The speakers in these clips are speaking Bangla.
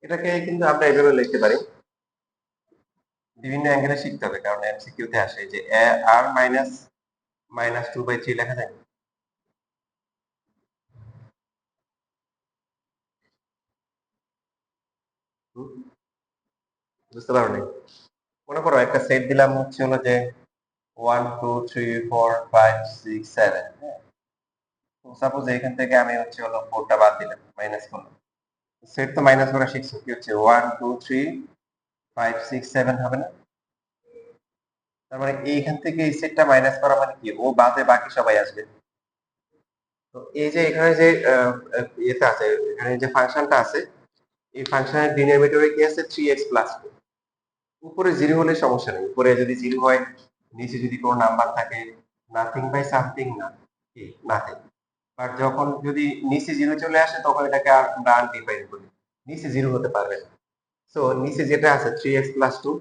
এটাকে কিন্তু আমরা এভাবে লিখতে পারি, বিভিন্ন অ্যাঙ্গেলে শিখতে হবে, কারণ এমসিকিউ তে আসে যে আর মাইনাস -2/3 লেখা যায়। হুম, বুঝতে পারো নি? মনে করো একটা সেট দিলাম হচ্ছে হলো যে 1 2 3 4 5 6 7, হ্যাঁ। সাপোজ এখান থেকে আমি হচ্ছে হলো 4টা বাদ দিলাম, মাইনাস করলাম। সেট তো মাইনাস করা শিখছো, কি হচ্ছে 1 2 3 5 6 7 হবে না? তার মানে এইখান থেকে এই সেটটা মাইনাস করা মানে কি, ও বাদে বাকি সবাই আসবে। তো এই যে এখানে যে ইয়েটা আছে, এখানে যে ফাংশনটা আছে, এই ফাংশনের ডিনোমিনেটরে কি আছে 3x প্লাস 2। উপরে জিরো হলে সমস্যা নেই, উপরে যদি জিরো হয়, নিচে যদি কোনো নাম্বার থাকে, নাথিং বাই সামথিং না, কি নাথিং। বাট যখন যদি নিচে জিরো চলে আসে তখন এটাকে আমরা আনডিফাইন করি, নিচে জিরো হতে পারবে না। সো নিচে যেটা আছে 3x প্লাস 2,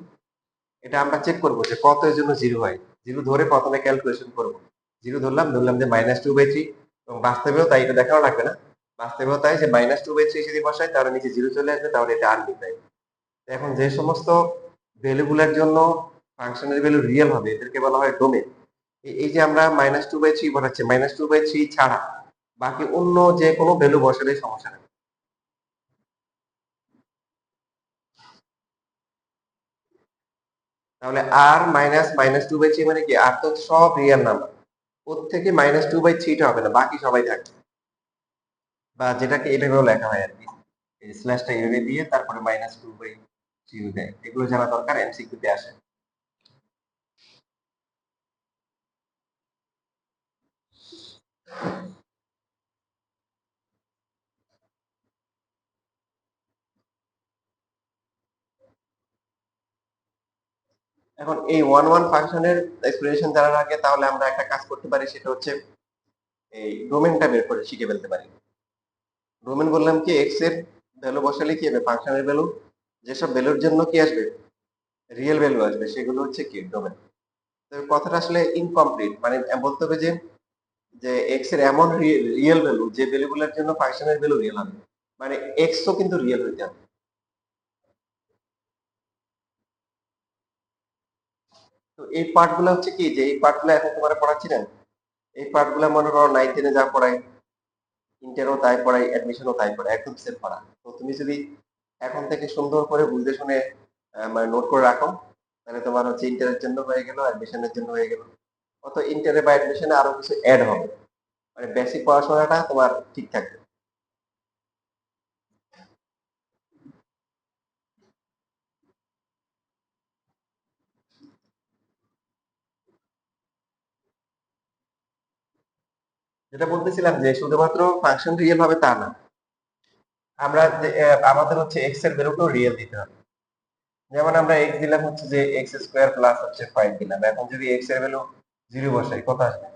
এটা আমরা চেক করবো যে কত এর জন্য জিরো হয়। জিরো ধরে প্রথমে ক্যালকুলেশন করবো, জিরো ধরলাম যে -2/3, এবং বাস্তবেও তাই, এটা দেখানো লাগবে না, বাস্তবেও তাই যে -2/3 যদি বসাই তাহলে নিচে জিরো চলে আসবে, তাহলে এটা আনডিফাইন্ড। এখন যে সমস্ত ভ্যালুগুলোর জন্য ফাংশনের ভ্যালু রিয়েল হবে এদেরকে বলা হয় ডোমেন। এই যে আমরা -2/3 বসাচ্ছি, -2/3 ছাড়া বাকি অন্য যে কোনো ভ্যালু বসালে সমস্যা নেই। তাহলে আর -2/3 মানে কি, আর তো সব রিয়েল নাম্বার, ওর থেকে -2/3 হবে না, বাকি সবাই থাকবে। বা যেটাকে এভাবেও লেখা হয় আর কি, এই স্ল্যাশটা এভাবে দিয়ে তারপরে -2/3 দেয়। এগুলো জানা দরকার, এমসিকিউ তে আসে। এখন এই ওয়ান ওয়ান ফাংশনের এক্সপ্লেনেশন জানার আগে তাহলে আমরা একটা কাজ করতে পারি, সেটা হচ্ছে এই ডোমেনটা বের করে শিখে ফেলতে পারি। ডোমেন বললাম কি, এক্স এর ভ্যালু বসালে কি হবে, ফাংশনের ভ্যালু, যেসব ভ্যালুর জন্য কি আসবে, রিয়েল ভ্যালু আসবে, সেগুলো হচ্ছে কি ডোমেন। তো কথাটা আসলে ইনকমপ্লিট, মানে বলতে হবে যে যে এক্স এর এমন রিয়েল ভ্যালু যে ভ্যালুগুলোর জন্য ফাংশনের ভ্যালু রিয়েল হবে, মানে এক্স তো কিন্তু রিয়েল হইতে হবে। তো এই পার্ট গুলো হচ্ছে কি, যে এই পার্ট গুলো এখন তোমার পড়াচ্ছি না, এই পার্ট গুলো মনে করো 9 10 যা পড়াই, ইন্টারও তাই পড়াই, অ্যাডমিশনও তাই পড়াই, একদম সেম পড়া। তো তুমি যদি এখন থেকে সুন্দর করে বুঝে শুনে মানে নোট করে রাখো, তাহলে তোমার হচ্ছে ইন্টারের জন্য হয়ে গেল, অ্যাডমিশনের জন্য হয়ে গেল। অত ইন্টারে বা অ্যাডমিশনে আরো কিছু অ্যাড হবে, মানে বেসিক পড়াশোনাটা তোমার ঠিক থাকবে। যেটা বলতেছিলাম যে শুধুমাত্র ফাংশন রিয়েল হবে তা না, আমরা যে আমাদের হচ্ছে এক্স এর ভ্যালুটাও রিয়েল দিতে হবে। যেমন আমরা এক্স দিলাম হচ্ছে যে এক্স স্কোয়ার প্লাস হচ্ছে 5 দিলাম, এখন যদি এক্স এর ভ্যালু জিরো বসাই কত আসবে,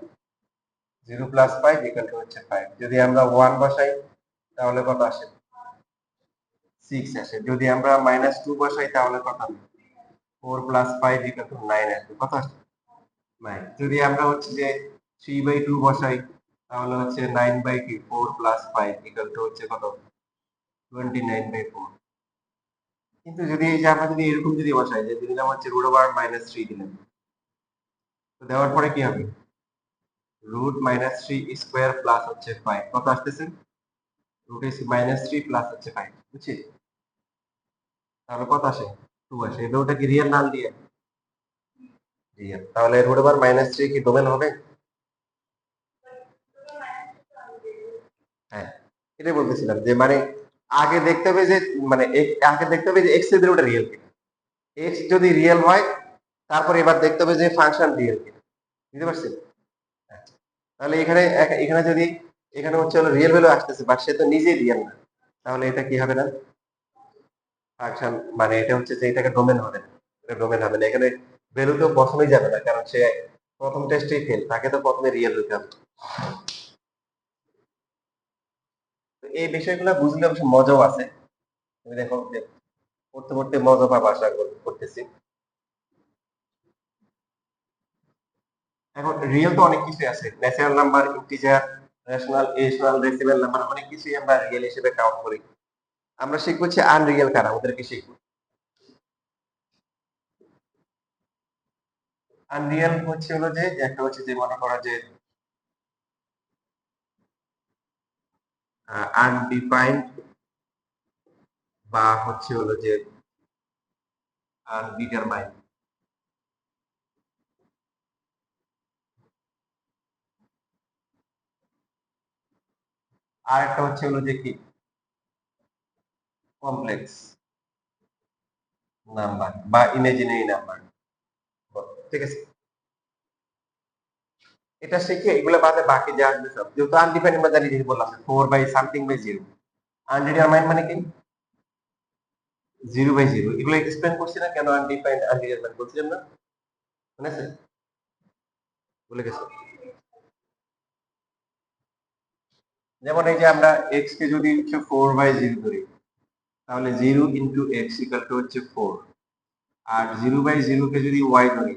0 + 5 = হচ্ছে 5। যদি আমরা 1 বসাই তাহলে কত আসে, 6 আসে। যদি আমরা -2 বসাই তাহলে কত হবে, 4 + 5 = 9 আসবে, কত আসবে, 9। যদি আমরা হচ্ছে যে 3/2 বসাই তাহলে হচ্ছে 9/4 + 5 হচ্ছে কত, 29/4। কিন্তু যদি এই যে আমরা যদি এরকম যদি বসাই, যে দিলাম হচ্ছে √3 দিলাম, তো দেওয়ার পরে কি হবে, √-3 স্কয়ার প্লাস হচ্ছে 5, কত আসতেছে, √-3 প্লাস হচ্ছে 5, বুঝছি? তাহলে কত আসে, 2 আসে। এটা ওটা কি রিয়েল নাল দিয়ে, রিয়েল। তাহলে √-3 কি ডোমেন হবে? হ্যাঁ, এটাই বলতেছিলাম যে মানে আগে দেখতে হবে যে মানে আগে দেখতে হবে যে এক্স এর ভ্যালুটা রিয়েল কিনা। এক্স যদি রিয়েল হয় তারপর এবার দেখতে হবে যে ফাংশন রিয়েল কিনা, বুঝতে পারছেন? হ্যাঁ। তাহলে এখানে এখানে যদি এখানে হচ্ছে হলো রিয়েল ভ্যালু আসতেছে, বাট সে তো নিজেই রিয়েল না, তাহলে এটা কি হবে না, ফাংশন, মানে এটা হচ্ছে যে এটাকে ডোমেন হবে না, এটা ডোমেন হবে না। এখানে ভ্যালু তো বসানোই যাবে না, কারণ সে প্রথম টেস্টেই ফেল, তাকে তো প্রথমে রিয়েল হইতে হবে। তো এই বিষয়গুলো বুঝলে অবশ্য মজাও আছে, তুমি দেখো যে পড়তে পড়তে মজা পাবা আশা করতেছি। এখন রিয়েল তো অনেক কিছুই আছে, natural number, integer, rational, irrational, decimal number, অনেক কিছুই আমরা রিয়েল হিসেবে কাউন্ট করি। আমরা শিখবো হচ্ছে আনরিয়েল কারা, ওদেরকে শিখবো। আনরিয়েল হচ্ছে হলো যে একটা হচ্ছে যে মনে করো যে আনডিফাইন্ড বা হচ্ছে হলো যে আনডিটারমাইন্ড। আর একটা হচ্ছে হলো যে কি কমপ্লেক্স নাম্বার বা ইমাজিনারি নাম্বার, ঠিক আছে। এটা শিখে এগুলো বাদে বাকি যা আসবে সব, যেহেতু আনডিফাইন্ড আমরা জানি, যেহেতু বললাম 4/something/0। আনডিটারমাইন্ড মানে কি 0/0, এগুলো এক্সপ্লেন করছি না কেন আনডিফাইন্ড আনডিটারমাইন্ড বলছিলাম না, মনে আছে? ভুলে গেছো? যেমন এই যে আমরা এক্স কে যদি হচ্ছে 4/0 ধরি, তাহলে 0 × x হচ্ছে 4। আর 0/0 কে যদি ওয়াই ধরি,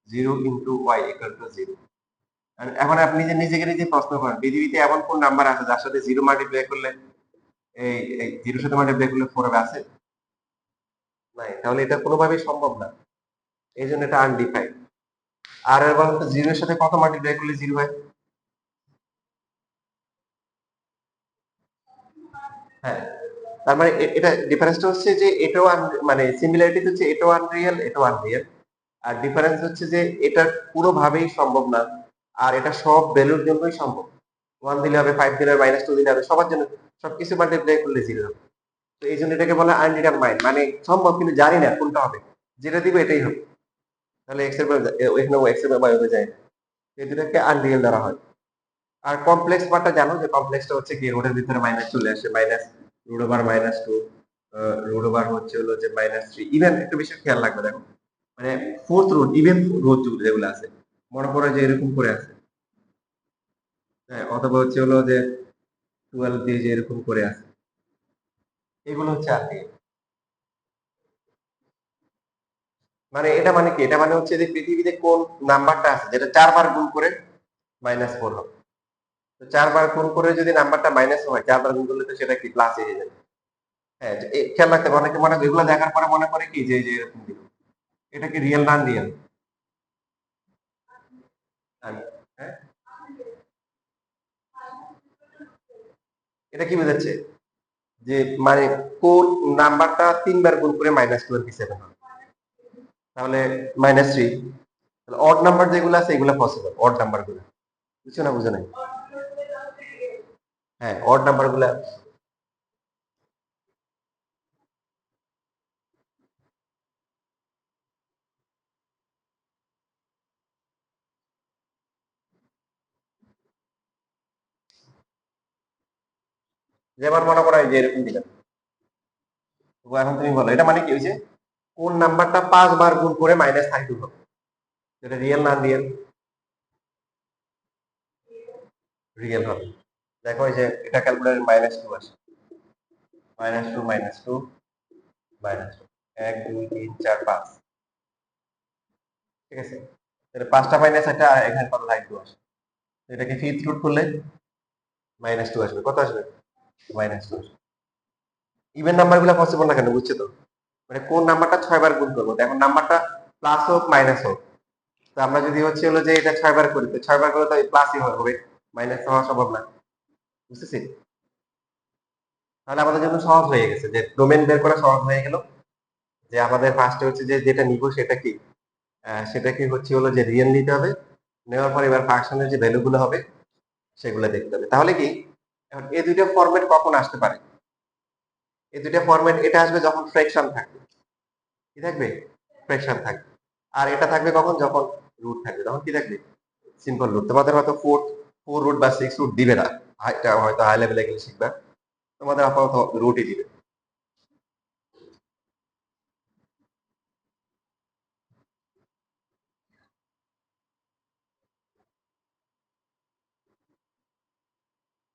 0 × y = 0। আর এখন আপনি যে নিজেকে নিজে প্রশ্ন করেন, পৃথিবীতে এমন কোন নাম্বার আছে যার সাথে 0 মাল্টিপ্লাই করলে এই 0 সাথে মাল্টিপ্লাই করলে 4 হবে, আছে? নাই। তাহলে এটা কোনোভাবেই সম্ভব না, এই জন্য এটা আনডিফাইন্ড। আর এর বলেন তো 0 এর সাথে কত মাল্টিপ্লাই করলে 0 হয়? হ্যাঁ, তার মানে এটা ডিফারেন্সটা হচ্ছে যে এটাও মানে সিমিলারিটি হচ্ছে এটাও আনরিয়েল, এটাও আনরিয়েল। আর ডিফারেন্স হচ্ছে যে এটা পুরোভাবেই সম্ভব না, আর এটা সব ভ্যালুর জন্যই সম্ভব। 1 দিলে হবে, 5 দিলে হবে, -2 দিলে হবে, সবার জন্য সবকিছু মাল্টিপ্লাই করলে 0 হবে। তো এই জন্য এটাকে বলা আনডিটারমাইন্ড, মানে সম্ভব কিন্তু জানি না কোনটা হবে, যেটা দিবে এটাই হবে। তাহলে এক্স এর এখানে এক্স এর বাইরে যায় না, এই দুটাকে আনরিয়েল ধরা হয়। আর কমপ্লেক্স পার্টটা জানো, যে কমপ্লেক্সটা হচ্ছে কি রুটের ভিতরে মাইনাস চলে আসে, -√/-2, √/, হচ্ছে হলো যে -3। ইভেন একটু বেশি খেয়াল রাখবে, দেখো মানে ফোর্থ রুট, ইভেন রুট যেগুলো আছে, মনে করো যে এরকম করে আছে, হ্যাঁ, অথবা হচ্ছে হলো যে 12 দিয়ে যে এরকম করে আছে, এগুলো হচ্ছে আর কি। মানে এটা মানে কি, এটা মানে হচ্ছে যে পৃথিবীতে কোন নাম্বারটা আছে যেটা 4 বার গুণ করে -4 হবে। তো 4 বার গুণ করে যদি নাম্বারটা মাইনাস হয়, 4 বার গুণ করলে তো সেটা কি প্লাস হয়ে যাবে। হ্যাঁ, খেয়াল রাখতে হবে, অনেকে মনে করে এগুলো দেখার পরে মনে করে কি যে এই যে এরকম দিল, এটা কি রিয়েল না রিয়েল? হ্যাঁ, এটা কি বোঝাচ্ছে যে মানে কোন নাম্বারটা 3 বার গুণ করে -27 হবে, তাহলে -3। তাহলে অড নাম্বার যেগুলো আছে এগুলো পসিবল, অড নাম্বার গুলো, বুঝছো না বুঝো নাই? হ্যাঁ, অড নাম্বার গুলা। যেমন মনে করো এই যে এরকম দিলাম, তো এখন তুমি বলো এটা মানে কি হয়েছে, কোন নাম্বারটা 5 বার গুণ করে -32 হবে, এটা রিয়েল না রিয়েল? রিয়েল হবে। দেখো এই যে এটা ক্যালকুলেটর -2 আসে, -2 -2 -2, 1 2 3 4 5, ঠিক আছে। তাহলে 5টা মাইনাস একটা, আর এখানে কত লাইন 2 আসে, এটাকে ফিফথ রুট করলে -2 আসবে, কত আসবে? -2 আসবে। ইভেন নাম্বার গুলো পসিবল না কেন, বুঝছো তো? মানে কোন নাম্বারটা 6 বার গুণ করবো, এখন নাম্বারটা প্লাস হোক মাইনাস হোক, তো আমরা যদি হচ্ছে হলো যে এটা 6 বার করি, তো 6 বার করে তো প্লাসই হবে, মাইনাস হওয়া সম্ভব না, বুঝতেছি? তাহলে আমাদের জন্য সহজ হয়ে গেছে, যে ডোমেন বের করা সহজ হয়ে গেল, যে আমাদের ফার্স্টে হচ্ছে যে যেটা নিব সেটা কি, সেটাকে হচ্ছে হলো যে রিয়েল নিতে হবে। নেওয়ার পর এবার ফাংশনের যে ভ্যালুগুলো হবে সেগুলো দেখতে হবে। তাহলে কি, এখন এই দুইটা ফরম্যাট কখন আসতে পারে? এই দুইটা ফরম্যাট, এটা আসবে যখন ফ্র্যাকশন থাকবে। কি থাকবে? ফ্র্যাকশন থাকবে। আর এটা থাকবে কখন? যখন রুট থাকবে, তখন কি থাকবে? Simple root. তোমাদের হয়তো ফোর রুট বা 6 রুট দিবে না, এটা হয়তো হাই লেভেলে গেলে শিখবা, তোমাদের আপাতত রুটই দিবে।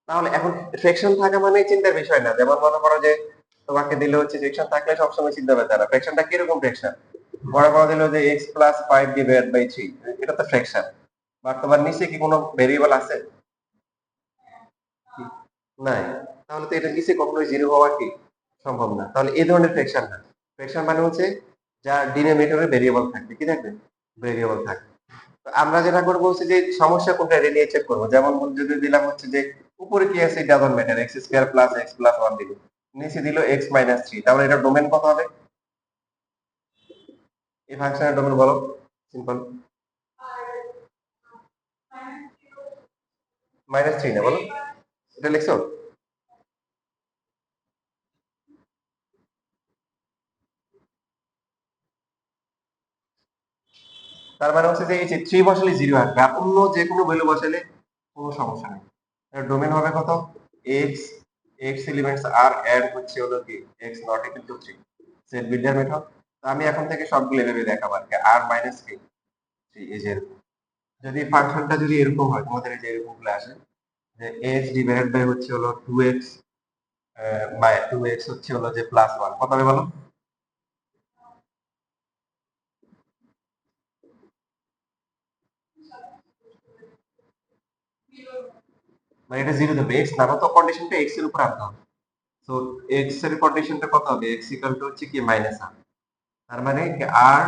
তাহলে এখন ফ্র্যাকশন থাকা মানে চিন্তার বিষয় না। যেমন মনে করো যে তোমাকে দিলে হচ্ছে ফ্র্যাকশন থাকলে সবসময় চিন্তা করতে হবে না। ফ্র্যাকশনটা কিরকম ফ্র্যাকশন? মনে করো দিল যে x+5/3, এটা তো ফ্র্যাকশন। বাট তোমার নিচে কি কোনো ভেরিয়েবল আছে? নাই। তাহলে তো এটা নিচে কখনোই জিরো হওয়া কি সম্ভব না। তাহলে এই ধরনের ফ্র্যাকশন না। ফ্র্যাকশন মানে হচ্ছে যার ডিনোমিনেটরে ভেরিয়েবল থাকবে। কি থাকবে? ভেরিয়েবল থাকবে। তো আমরা যেটা করবো হচ্ছে যে সমস্যা কোনটা এটা নিয়ে চেক করবো। যেমন যদি দিলাম হচ্ছে যে উপরে কি আছে doesn't matter, x square plus x plus 1 দিল, নিচে দিল এক্স মাইনাস 3, তাহলে এটা ডোমেন কত হবে? এই ফাংশনের ডোমেন বলো, সিম্পল। -3 না, বলো এটা লিখছো? তার মানে হচ্ছে যে এই যে 3 বসালে 0 আসবে, আর অন্য যে কোনো ভ্যালু বসালে কোনো সমস্যা নেই। এর ডোমেন হবে কত? x, x এলিমেন্টস আর এড হচ্ছে হলো কি x not equal to 3, set builder method. তো আমি এখন থেকে সবগুলো এভাবে দেখাবো আর কি, r মাইনাস কি 3 এই যে এরকম। যদি ফাংশনটা যদি এরকম হয় তোমাদের এই যে এরকম গুলো আসে যে x ডিভাইডেড বাই হচ্ছে হলো 2x, 2x হচ্ছে হলো যে প্লাস 1, কত হবে বলো? মানে এটা 0 দেবে, x না তো কন্ডিশনটা x এর উপর আনতে হবে। তো x এর কন্ডিশনটা কত হবে? x ইকুয়াল টু হচ্ছে কি মাইনাস r, তার মানে r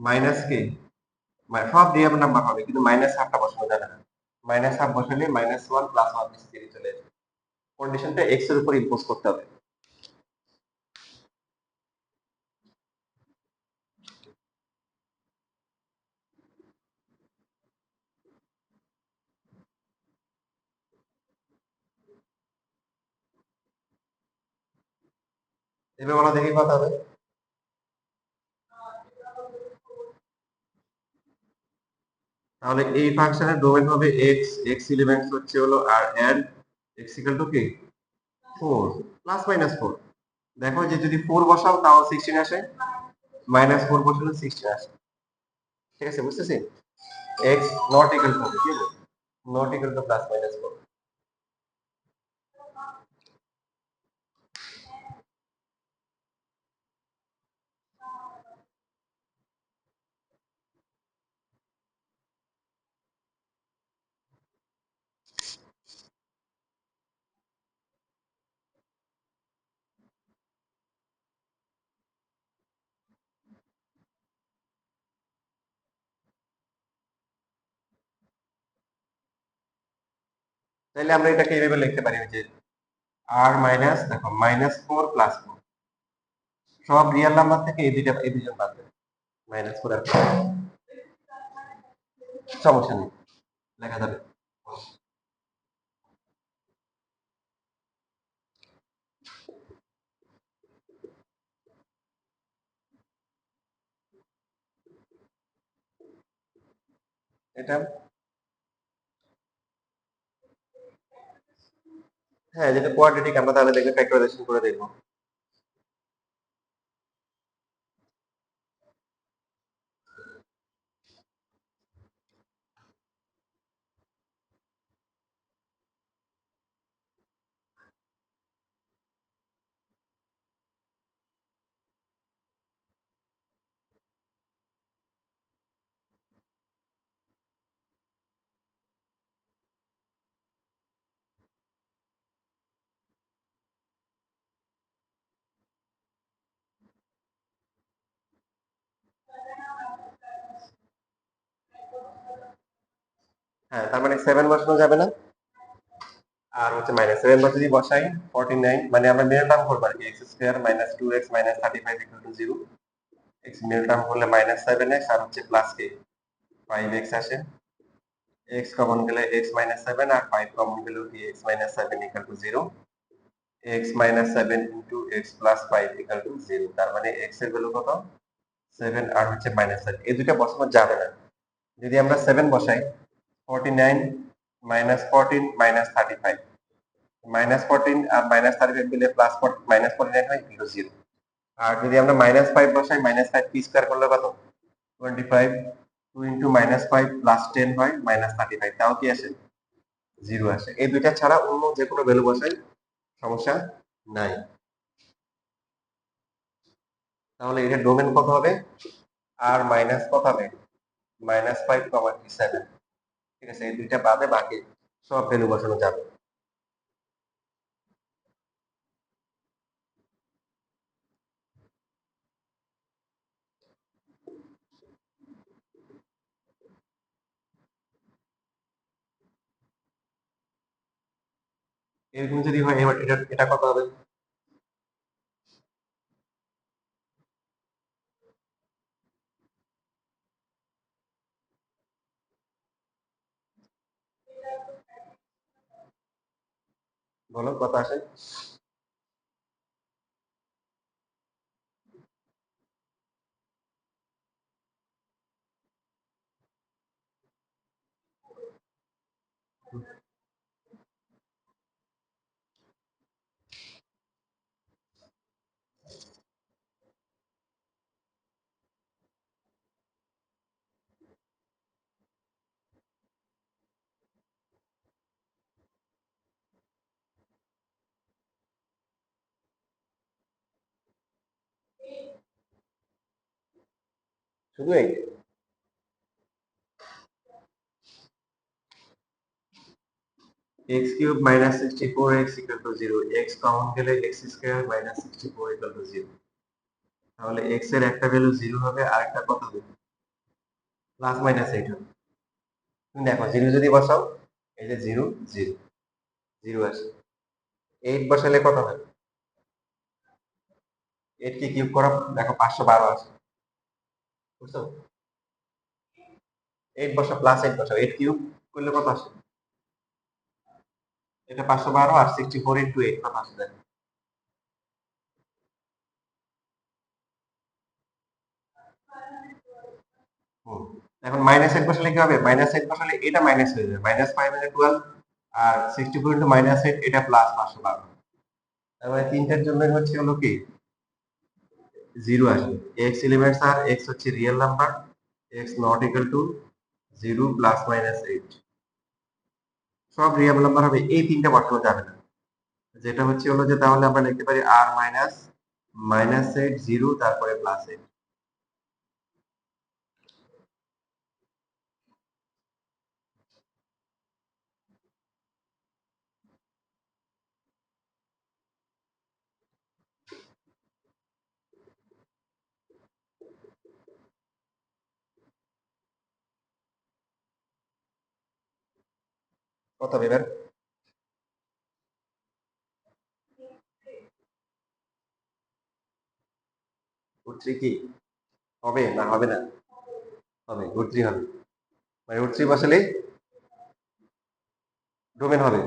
মাইনাস কে সব রিয়েল নাম্বার হবে কিন্তু মাইনাস হাফটা বসানো যাবে না। মাইনাস হাফ বসালে -1 প্লাস 1 নিচে দিকে চলে আসবে। কন্ডিশনটা x এর উপর ইম্পোজ করতে হবে। এবার বলা দেখি কত হবে। তাহলে এই ফাংশনের ডোমেন হবে x, x এলিমেন্টস হচ্ছে হলো আর এন্ড x ইকুয়াল টু কি 4 প্লাস মাইনাস 4। দেখো যে যদি 4 বসাও তাও 16 আসে, -4 বসালে 16 আসে। ঠিক আছে, বুঝতেছি? x নট ইকুয়াল টু কি হবে? Not equal to plus minus 4। তাহলে আমরা এটাকে এইভাবে লিখতে পারি যে r মাইনাস, দেখো -4 প্লাস 4, সব রিয়েল নাম্বার থেকে এই দুইজন বাদ দেবে, -4 আর 4। সমস্যা নেই, লেখা যাবে। এটা হ্যাঁ, যেটা কোয়াড্রেটিক আমরা তাহলে দেখবে ফ্যাক্টরাইজেশন করে দেখবো। হ্যাঁ, তার মানে 7 বসানো যাবে না, আর হচ্ছে -7 যদি বসাই 49, মানে আমরা মিডল টার্ম করব আর কি, x square minus 2x minus 35 equal to 0। x middle term করলে -7x আর হচ্ছে প্লাস কে 5x আসে। x কমন গেলে x -7 আর 5 কমন গেলে কি x -7 equal to 0। x -7 into x plus 5 equal to 0, তার মানে x এর ভ্যালু কত? 7 আর হচ্ছে -7, এই দুইটা বসানো যাবে না। যদি আমরা 7 বসাই 49 -14 -35, -14 আর -35 মিলে প্লাস -49 হয় ইকুয়াল টু 0। আর যদি আমরা -5 বসাই, -5 পি স্কয়ার করলে কত? 25, 2 ইনটু -5 প্লাস 10 হয় -35, তাও কি আসে? 0 আসে। এই দুইটা ছাড়া অন্য যে কোনো ভ্যালু বসাই সমস্যা নাই। তাহলে এটা ডোমেন কত হবে? আর মাইনাস কত হবে? -5 কমা 7। ঠিক আছে, এই দুইটা বাদে বাকি সব ভ্যালু বসানো যাবে। এরকম যদি হয় এবার এটা এটা কত হবে? বলো কত আসে? শুধু এই x cube minus 64 x equal to 0, x common গেলে x square minus 64 equal to 0। তাহলে x এর একটা ভ্যালু 0 হবে আর একটা কত হবে? প্লাস মাইনাস 8 হবে। তুমি দেখো 0 যদি বসাও, এই যে 0 0 0 আসে। 8 বসালে কত হবে? 8 কে কিউব করা, দেখো 512 আসে। বুঝছো? 8 বসা, প্লাস 8 বসাও, 8 কিউব করলে কত আসে? এটা 512 আর 64 ইনটু 8 কত আসে দেখো। হুম। এখন মাইনাস 8 বসালে কি হবে? মাইনাস 8 বসালে এটা মাইনাস হয়ে যাবে, মাইনাস 5 মানে 12 আর 64 ইনটু মাইনাস 8 এটা প্লাস 512। তার মানে তিনটার জন্য হচ্ছে হলো কি 0 আসবে। x এলিমেন্টস আর x হচ্ছে real number, x not equal to 0 plus minus 8 সব রিয়েল নাম্বার হবে, এই তিনটা বসানো যাবে না। যেটা হচ্ছে হলো যে তাহলে আমরা লিখতে পারি r মাইনাস মাইনাস 8 0 তারপরে প্লাস 8। কত হবে এবার? √3 কি হবে না হবে না? হবে, √3 হবে। মানে √3 বসালে ডোমেন হবে।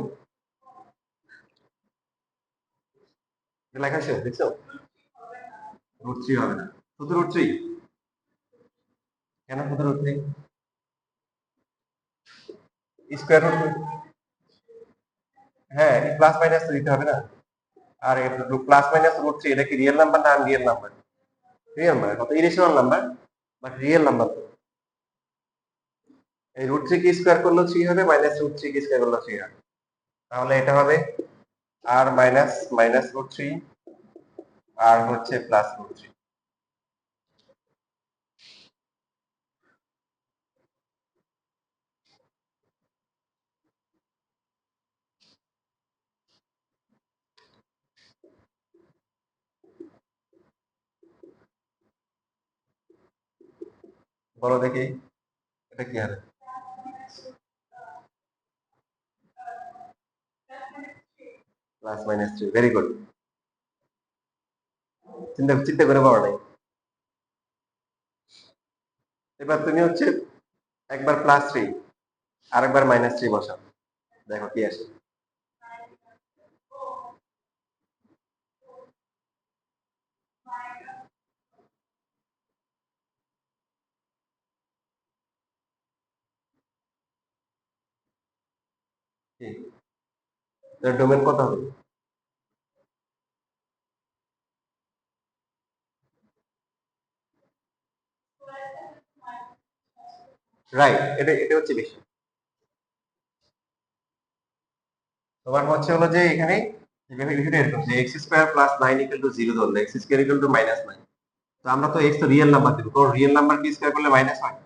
এটা লেখা শেষ, দেখছো? √3 হবে না, শুধু √3। কেন শুধু √3? স্কোয়ার রুট, হ্যাঁ প্লাস মাইনাস দিতে হবে না। আর প্লাস মাইনাস √3 এটা কি রিয়েল নাম্বার না আনরিয়েল নাম্বার? রিয়েল নাম্বার, কত irrational number but real number. এই √3 কি স্কোয়ার করলেও 3 হবে, মাইনাস √3 কি স্কোয়ার করলেও 3 হবে। তাহলে এটা হবে আর মাইনাস মাইনাস √3 আর হচ্ছে প্লাস √3। বলো দেখি এটা কি হবে? Plus minus 3, very good. চিন্তা চিন্তা করে পাওয়া নাই। এবার তুমি হচ্ছে একবার প্লাস 3 আরেকবার মাইনাস 3 বসাও, দেখো কি আসে। কি এর ডোমেন কত হবে? রাইট, এটা এটা হচ্ছে বেশি। তোমার হচ্ছে হলো যে এখানে বিষয়টা এরকম যে x square plus 9 equal to 0 ধরলে x square equal to minus 9। তো আমরা তো এক্স তো রিয়েল নাম্বার দিব, তো রিয়েল নাম্বার কি স্কোয়ার করলে মাইনাস হয়?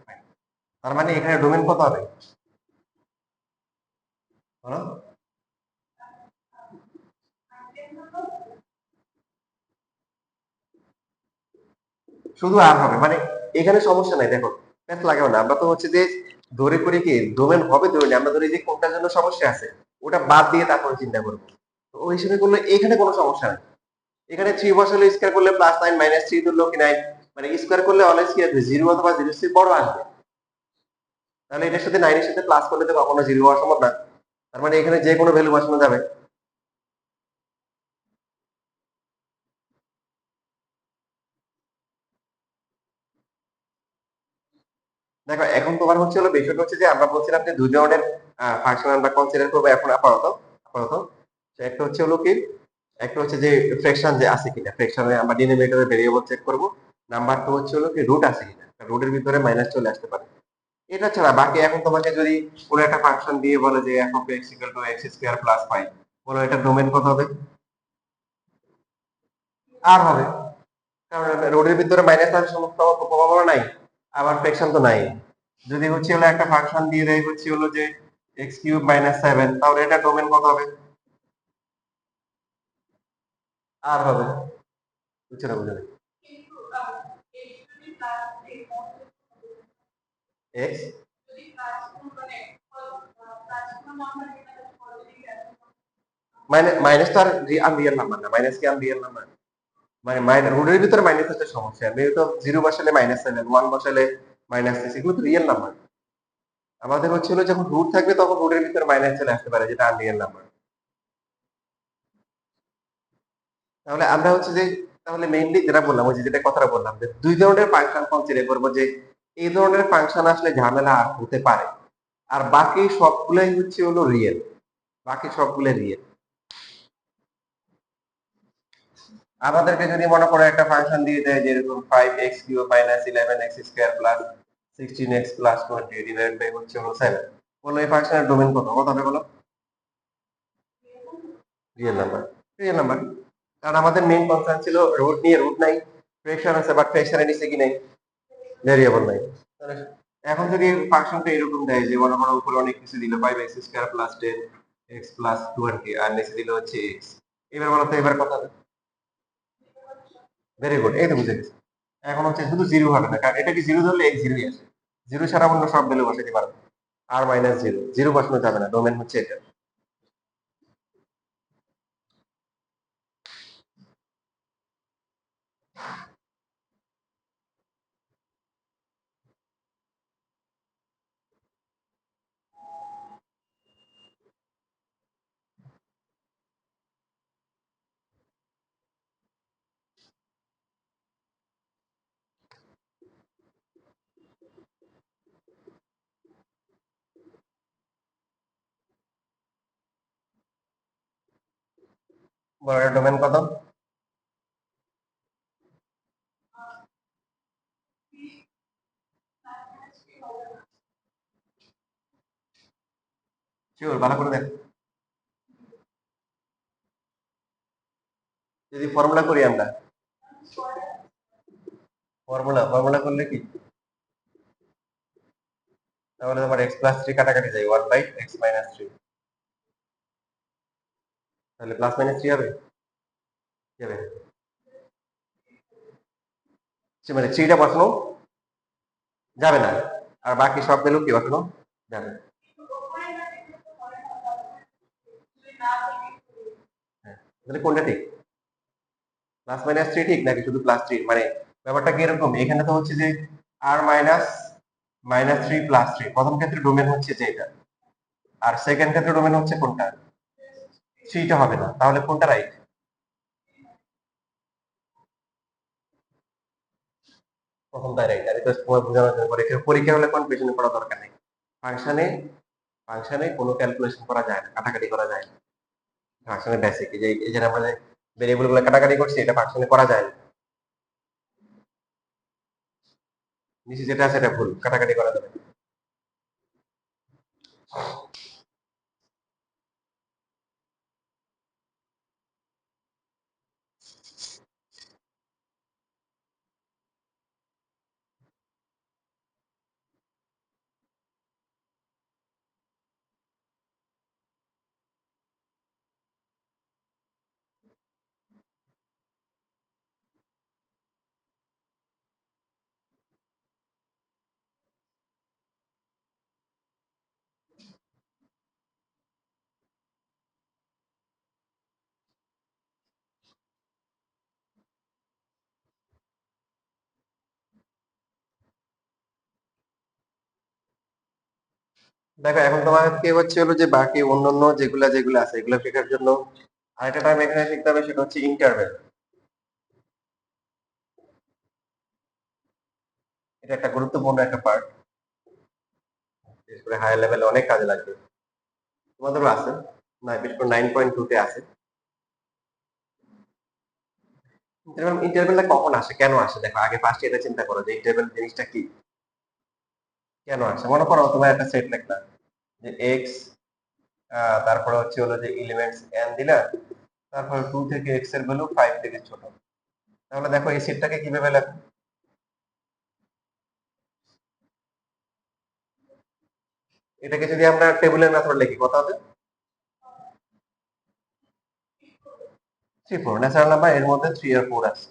তার মানে এখানে ডোমেন কত হবে বলো? শুধু আর হবে, মানে এখানে সমস্যা নাই, দেখো প্যাচ লাগাও না, আমরা তো হচ্ছে যে ধরে করে কি ডোমেন হবে ধরে নিই। আমরা ধরি যে কোনটার জন্য সমস্যা আছে ওটা বাদ দিয়ে তারপরে চিন্তা করবো। ওই হিসেবে করলে এখানে কোনো সমস্যা নেই। এখানে 3 বসালে স্কয়ার করলে +9 -3 ধরলো কি 9, মানে স্কয়ার করলে অলওয়েজ কি আসবে 0 অথবা 0 এর চেয়ে বড় আসবে। তাহলে এটার সাথে 9 এর সাথে প্লাস করলে তো কখনো 0 হওয়া সম্ভব না। তার মানে এখানে যে কোনো ভ্যালু বসানো যাবে। দেখো এখন তোমার হচ্ছে হলো বিষয়টা হচ্ছে যে আমরা বলছিলাম যে দুই ধরনের ফাংশন আমরা কনসিডার করবো এখন আপাতত তো একটা হচ্ছে হলো কি, একটা হচ্ছে যে ফ্র্যাকশন যে আছে কিনা, ফ্র্যাকশনে আমরা ডিনোমিনেটরে ভেরিয়েবল চেক করব। নাম্বার টু হচ্ছে হলো কি রুট আছে কিনা, রুটের ভিতরে মাইনাস চলে আসতে পারে। এটা ছাড়া বাকি এখন তোমাকে যদি কোনো একটা ফাংশন দিয়ে বলে যে f of x equal to x square plus 5, বলো এটা ডোমেন কত হবে? আর হবে, কারণ রোডের ভিতরে মাইনাস আসার সমস্ত সম্ভাবনা নাই, আবার ফ্র্যাকশন তো নাই। যদি হচ্ছে হলো একটা ফাংশন দিয়ে দেয় হচ্ছে হলো যে x কিউব মাইনাস 7, তাহলে এটা ডোমেন কত হবে? আর হবে, বুঝছো না বুঝে x মাইনাস তো আর আনরিয়েল নাম্বার না, মাইনাস কি আনরিয়েল নাম্বার? মানে রুটের ভিতরে মাইনাস একটা সমস্যা, আমি তো 0 বসালে -7, 1 বসালে -6, এগুলো তো রিয়েল নাম্বার। আমাদের হচ্ছে হলো যখন রুট থাকবে তখন রুটের ভিতরে মাইনাস চলে আসতে পারে, যেটা আনরিয়েল নাম্বার। তাহলে আমরা হচ্ছে যে, তাহলে মেইনলি যেটা বললাম, ওই যে যেটা কথাটা বললাম যে দুই ধরনের ফাংশন কনসিডার করবো, যে এই ধরনের ফাংশন আসলে ঝামেলা হতে পারে, আর বাকি সবগুলাই হচ্ছে হলো রিয়েল, বাকি সবগুলো রিয়েল। আমাদেরকে যদি মনে করো একটা ফাংশন দিয়ে দেয় যেরকম 5x cube minus 11x square plus 16x plus 20 divide by হচ্ছে হলো 7, বলো এই ফাংশনের ডোমেন কত, কত হবে বলো? Real number, real number. কারণ আমাদের মেইন কনসার্ন ছিল রুট নিয়ে, রুট নাই, ফ্র্যাকশন আছে বাট ফ্র্যাকশনের নিচে কি নাই, ভেরিয়েবল নাই। তাহলে এখন যদি ফাংশনটা এরকম দেয় যে মনে করো উপরে অনেক কিছু দিল, 5x square plus 10 x plus 20 আর নিচে দিল হচ্ছে x, এবার বলো তো এবার কত হবে? ভেরি গুড, এই তো বুঝে গেছি। এখন হচ্ছে শুধু জিরো হবে না, কারণ এটা কি জিরো ধরলে x জিরোই আসে, জিরো ছাড়া অন্য সব ভ্যালু বসাতে পারবে। আর মাইনাস জিরো, জিরো বসানো যাবে না, ডোমেন হচ্ছে এটা। বড় ডোমেন কত? শিওর, ভালো করে দেখ। যদি ফর্মুলা করি আমরা, ফর্মুলা করলে কি, তাহলে তোমার x প্লাস 3 কাটাকাটি যায় 1 বাই x মাইনাস 3, তাহলে প্লাস মাইনাস 3 হবে, কি হবে? মানে 3টা বসানো যাবে না, আর বাকি সব ভ্যালু কি বসানো যাবে। হ্যাঁ, তাহলে কোনটা ঠিক, প্লাস মাইনাস 3 ঠিক নাকি শুধু প্লাস 3? মানে ব্যাপারটা কি এরকম, এখানে তো হচ্ছে যে আর মাইনাস -3 প্লাস 3, প্রথম ক্ষেত্রে ডোমেন হচ্ছে যে এটা, আর সেকেন্ড ক্ষেত্রে ডোমেন হচ্ছে কোনটা, 3টা হবে না, তাহলে কোনটা রাইট? প্রথমটাই রাইট। আর এটা তোমার বোঝানোর জন্য, পরীক্ষা হলে কনফিউশনে পড়া দরকার নেই। ফাংশনে ফাংশনে কোনো ক্যালকুলেশন করা যায় না, কাটাকাটি করা যায় না। ফাংশনের বেসিক এই যে আমরা যে ভেরিয়েবল গুলো কাটাকাটি করছি, এটা ফাংশনে করা যায় না। নিচে যেটা আছে এটা ভুল, কাটাকাটি করা যাবে না। দেখো এখন তোমাকে হচ্ছে হলো যে বাকি অন্যান্য যেগুলা যেগুলো আছে এগুলো শেখার জন্য আরেকটা টাইম এখানে শিখতে হবে, সেটা হচ্ছে ইন্টারভেল। এটা একটা গুরুত্বপূর্ণ একটা পার্ট, বিশেষ করে হায়ার লেভেলে অনেক কাজে লাগবে। তোমাদেরও আছে না, বিশেষ করে 9.2 তে আছে। ইন্টারভেলটা কখন আসে, কেন আসে? দেখো আগে ফার্স্ট এটা চিন্তা করো যে ইন্টারভেল জিনিসটা কি, কেন আসে। মনে করো তোমার একটা সেট লিখলাম যে এক্স, তারপরে হচ্ছে হলো যে এলিমেন্টস এন দিলা, তারপরে 2 থেকে এক্স এর ভ্যালু 5 থেকে ছোট। তাহলে দেখো এই সেটটাকে কিভাবে লেখো? এটাকে যদি আমরা টেবিলের মেথড লিখি কত হবে? 3 4 ন্যাচারাল নাম্বার, এর মধ্যে 3 আর 4 আছে।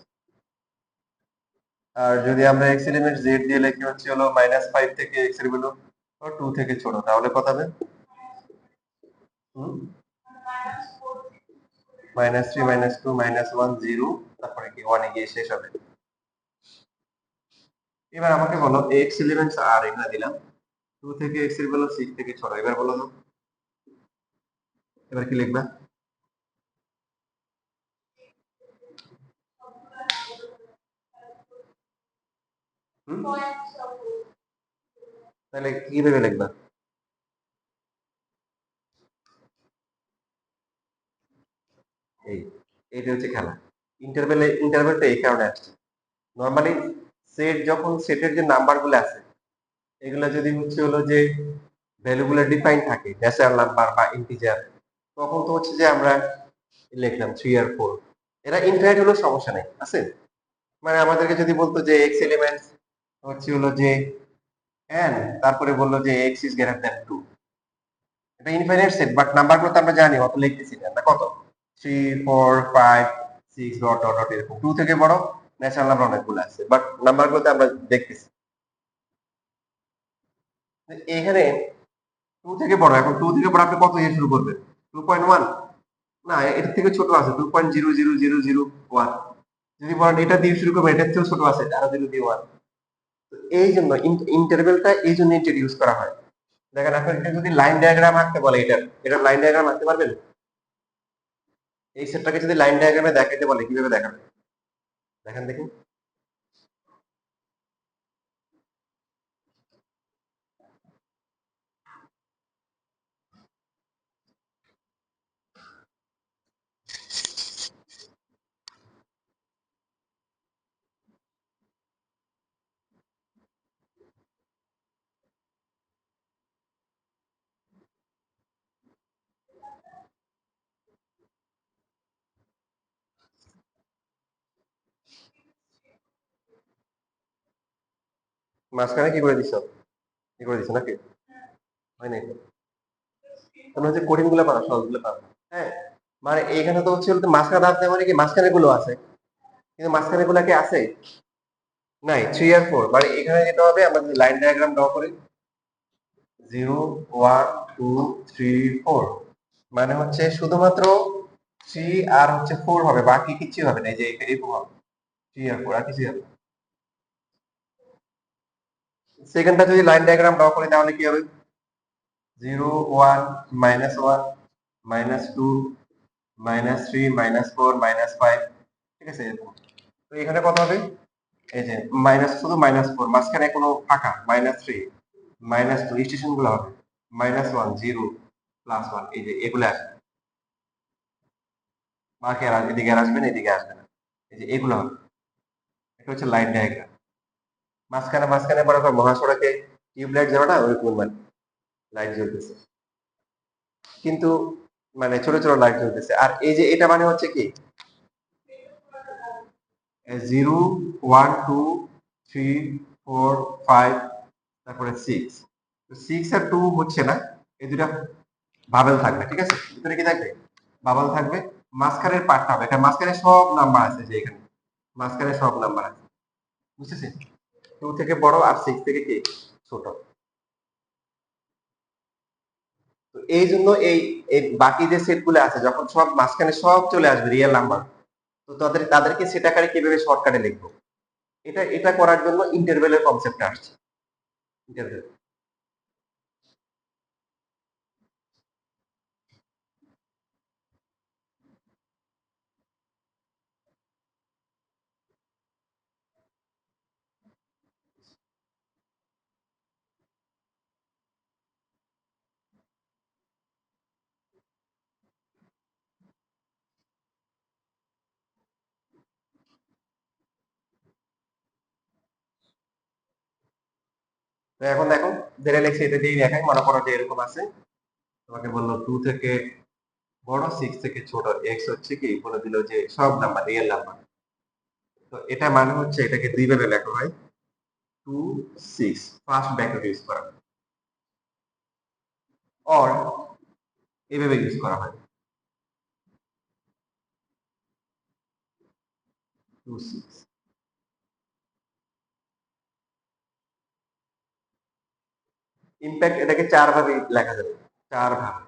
আর যদি আমরা এক্স এলিমেন্ট জেড দিয়ে লিখি হচ্ছে হলো -5 থেকে এক্স এর ভ্যালু 2 থেকে ছোট, তাহলে কত হবে? -3 -2 -1 0, তারপরে কি 1 এ গিয়ে শেষ হবে। এবার আমাকে বলো এক্স এলিমেন্টস আর এখানে দিলাম 2 থেকে এক্স এর ভ্যালু 6 থেকে ছোট, এবার বলো তো এবার কি লিখবা? হুম? তাহলে কিভাবে লিখবা? এই এইটা হচ্ছে খেলা। ইন্টারভেলটা এই কারণে আসছে। নরমালি সেট, যখন সেটের যে নাম্বার গুলো আছে এগুলা যদি হচ্ছে হলো যে ভ্যালুগুলো ডিফাইন থাকে, ন্যাচারাল নাম্বার বা ইন্টিজার, তখন তো হচ্ছে যে আমরা লিখলাম 3 আর 4। এরা ইনফাইনাইট হলেও সমস্যা নেই, আছে। মানে আমাদেরকে যদি বলতো যে এক্স এলিমেন্টস হচ্ছে হলো যে n, তারপরে বললো যে x ইজ গ্রেটার দ্যান 2, এটা ইনফাইনাইট সেট, বাট নাম্বারগুলো তো আমরা জানি, অত লিখতেছি না, না কত 3 4 5 6 ডট ডট ডট, এরকম 2 থেকে বড় ন্যাচারাল নাম্বার অনেকগুলো আছে, বাট নাম্বারগুলোতে আমরা দেখতেছি। এখানে 2 থেকে বড়, এখন 2 থেকে বড় আপনি কত দিয়ে শুরু করবেন? 2.1? না, এর থেকে ছোট আছে 2.00001। যদি বলেন এটা দিয়ে শুরু করবেন, এটার থেকেও ছোট আছে, আরো 0 দিয়ে 1। তো এই জন্য ইন্টারভেলটা এই জন্য ইন্ট্রোডিউস করা হয়। দেখেন আপনাকে যদি লাইন ডায়াগ্রাম আঁকতে বলে, এটা লাইন ডায়াগ্রাম আঁকতে পারবেন? এই সেটটাকে যদি লাইন ডায়াগ্রামে দেখাইতে বলে কিভাবে দেখাবেন? দেখেন দেখি। মাঝখানে কি করে দিছো? কি করে দিছো নাকি? হয় নাই তো? তোমরা হচ্ছে কঠিন গুলো পারো, সহজ গুলো পারো। হ্যাঁ, মানে এইখানে তো হচ্ছে মাঝখানে আসতে মানে কি মাঝখানে গুলো আছে, কিন্তু মাঝখানে গুলা কি আছে? নাই, 3 আর 4, মানে এখানে যেতে হবে আমরা যদি লাইন ডায়াগ্রাম ড্র করি 0 1 2 3 4, মানে হচ্ছে শুধুমাত্র 3 আর হচ্ছে 4 হবে, বাকি কিছু হবে না, এই যে এরকম হবে 3 আর 4, আর কিছু হবে না। সেকেন্ডটা যদি লাইন ডায়াগ্রাম ড্র করি তাহলে কি হবে? 0 1 -1 -2 -3 -4 -5, ঠিক আছে এরকম। তো এখানে কত হবে? এই যে মাইনাস, শুধু -4, মাঝখানে কোনো ফাঁকা -3 -2, স্টেশন গুলো হবে -1 0 +1, এই যে এগুলো আসবে, বাকি আর এদিকে আর আসবে না, এদিকে আসবে না, এই যে এগুলো হবে। এটা হচ্ছে লাইন ডায়াগ্রাম। মাঝখানে মাঝখানে বরাবর মহাসড়কে টিউবলাইট জ্বলে না, ওইরকম মানে লাইট জ্বলতেছে, কিন্তু মানে ছোট ছোট লাইট জ্বলতেছে। আর এই যে এটা মানে হচ্ছে কি 0 1 2 3 4 5, তারপরে 6, 6 আর 2 হচ্ছে না, এই দুটা বাবেল থাকবে, ঠিক আছে, ভিতরে কি থাকবে? বাবেল থাকবে। মাঝখানের পার্টটা হবে, এটা মাঝখানে সব নাম্বার আছে, যে এখানে মাঝখানে সব নাম্বার আছে, বুঝতেছেন? 2 থেকে বড় আর 6 থেকে কি ছোট। তো এই জন্য এই এই বাকি যে সেট গুলো আছে, যখন সব মাঝখানে সব চলে আসবে রিয়েল নাম্বার, তো তাদেরকে সেট আকারে কিভাবে শর্টকাটে লিখবো, এটা করার জন্য ইন্টারভেলের কনসেপ্ট আসছে। ইন্টারভেল তো এখন দেখো যেটা লিখছি এটা দিয়ে দেখাই, মনে করো যে এরকম আছে, তোমাকে বললো 2 থেকে বড় 6 থেকে ছোট এক্স হচ্ছে কি বলে দিল যে সব নাম্বার রিয়েল নাম্বার। তো এটা মানে হচ্ছে এটাকে দুই ভাবে লেখা হয়, 2 6 ফার্স্ট ব্র্যাকেট ইউজ করা হয়, অর এইভাবে ইউজ করা হয় 2 6। ইনফ্যাক্ট এটাকে চার ভাবে লেখা যাবে, চার ভাবে।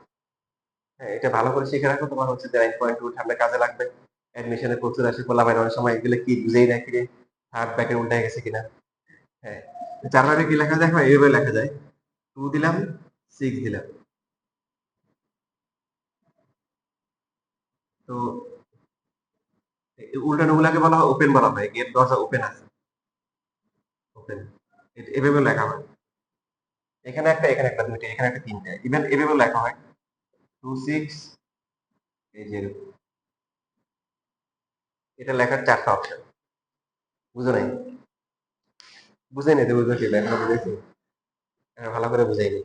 হ্যাঁ, এটা ভালো করে শিখে রাখো, তোমার হচ্ছে 9.2 সামনে কাজে লাগবে। অ্যাডমিশনে প্রচুর আসে পোলাপাইন, অনেক সময় এগুলো কি বুঝেই না কি রে, থার্ড ব্র্যাকেট উল্টে গেছে কিনা। হ্যাঁ, চার ভাবে কি লেখা যায়, এইভাবে লেখা যায়, 2 দিলাম 6 দিলাম। তো উল্টানো গুলাকে বলা হয় ওপেন বলা হয়, গেট দরজা ওপেন আছে, ওপেন এভাবে লেখা হয়। এখানে একটা, এখানে একটা, দুইটা, এখানে একটা, তিনটা, ইভেন এভাবে লেখা হয় 2 6। এই যে এরকম। এটা লেখার চারটা অপশন, বুঝো নাই? বুঝাই নাই তো, বুঝো কি লেখা বুঝেছি, ভালো করে বুঝাই নি।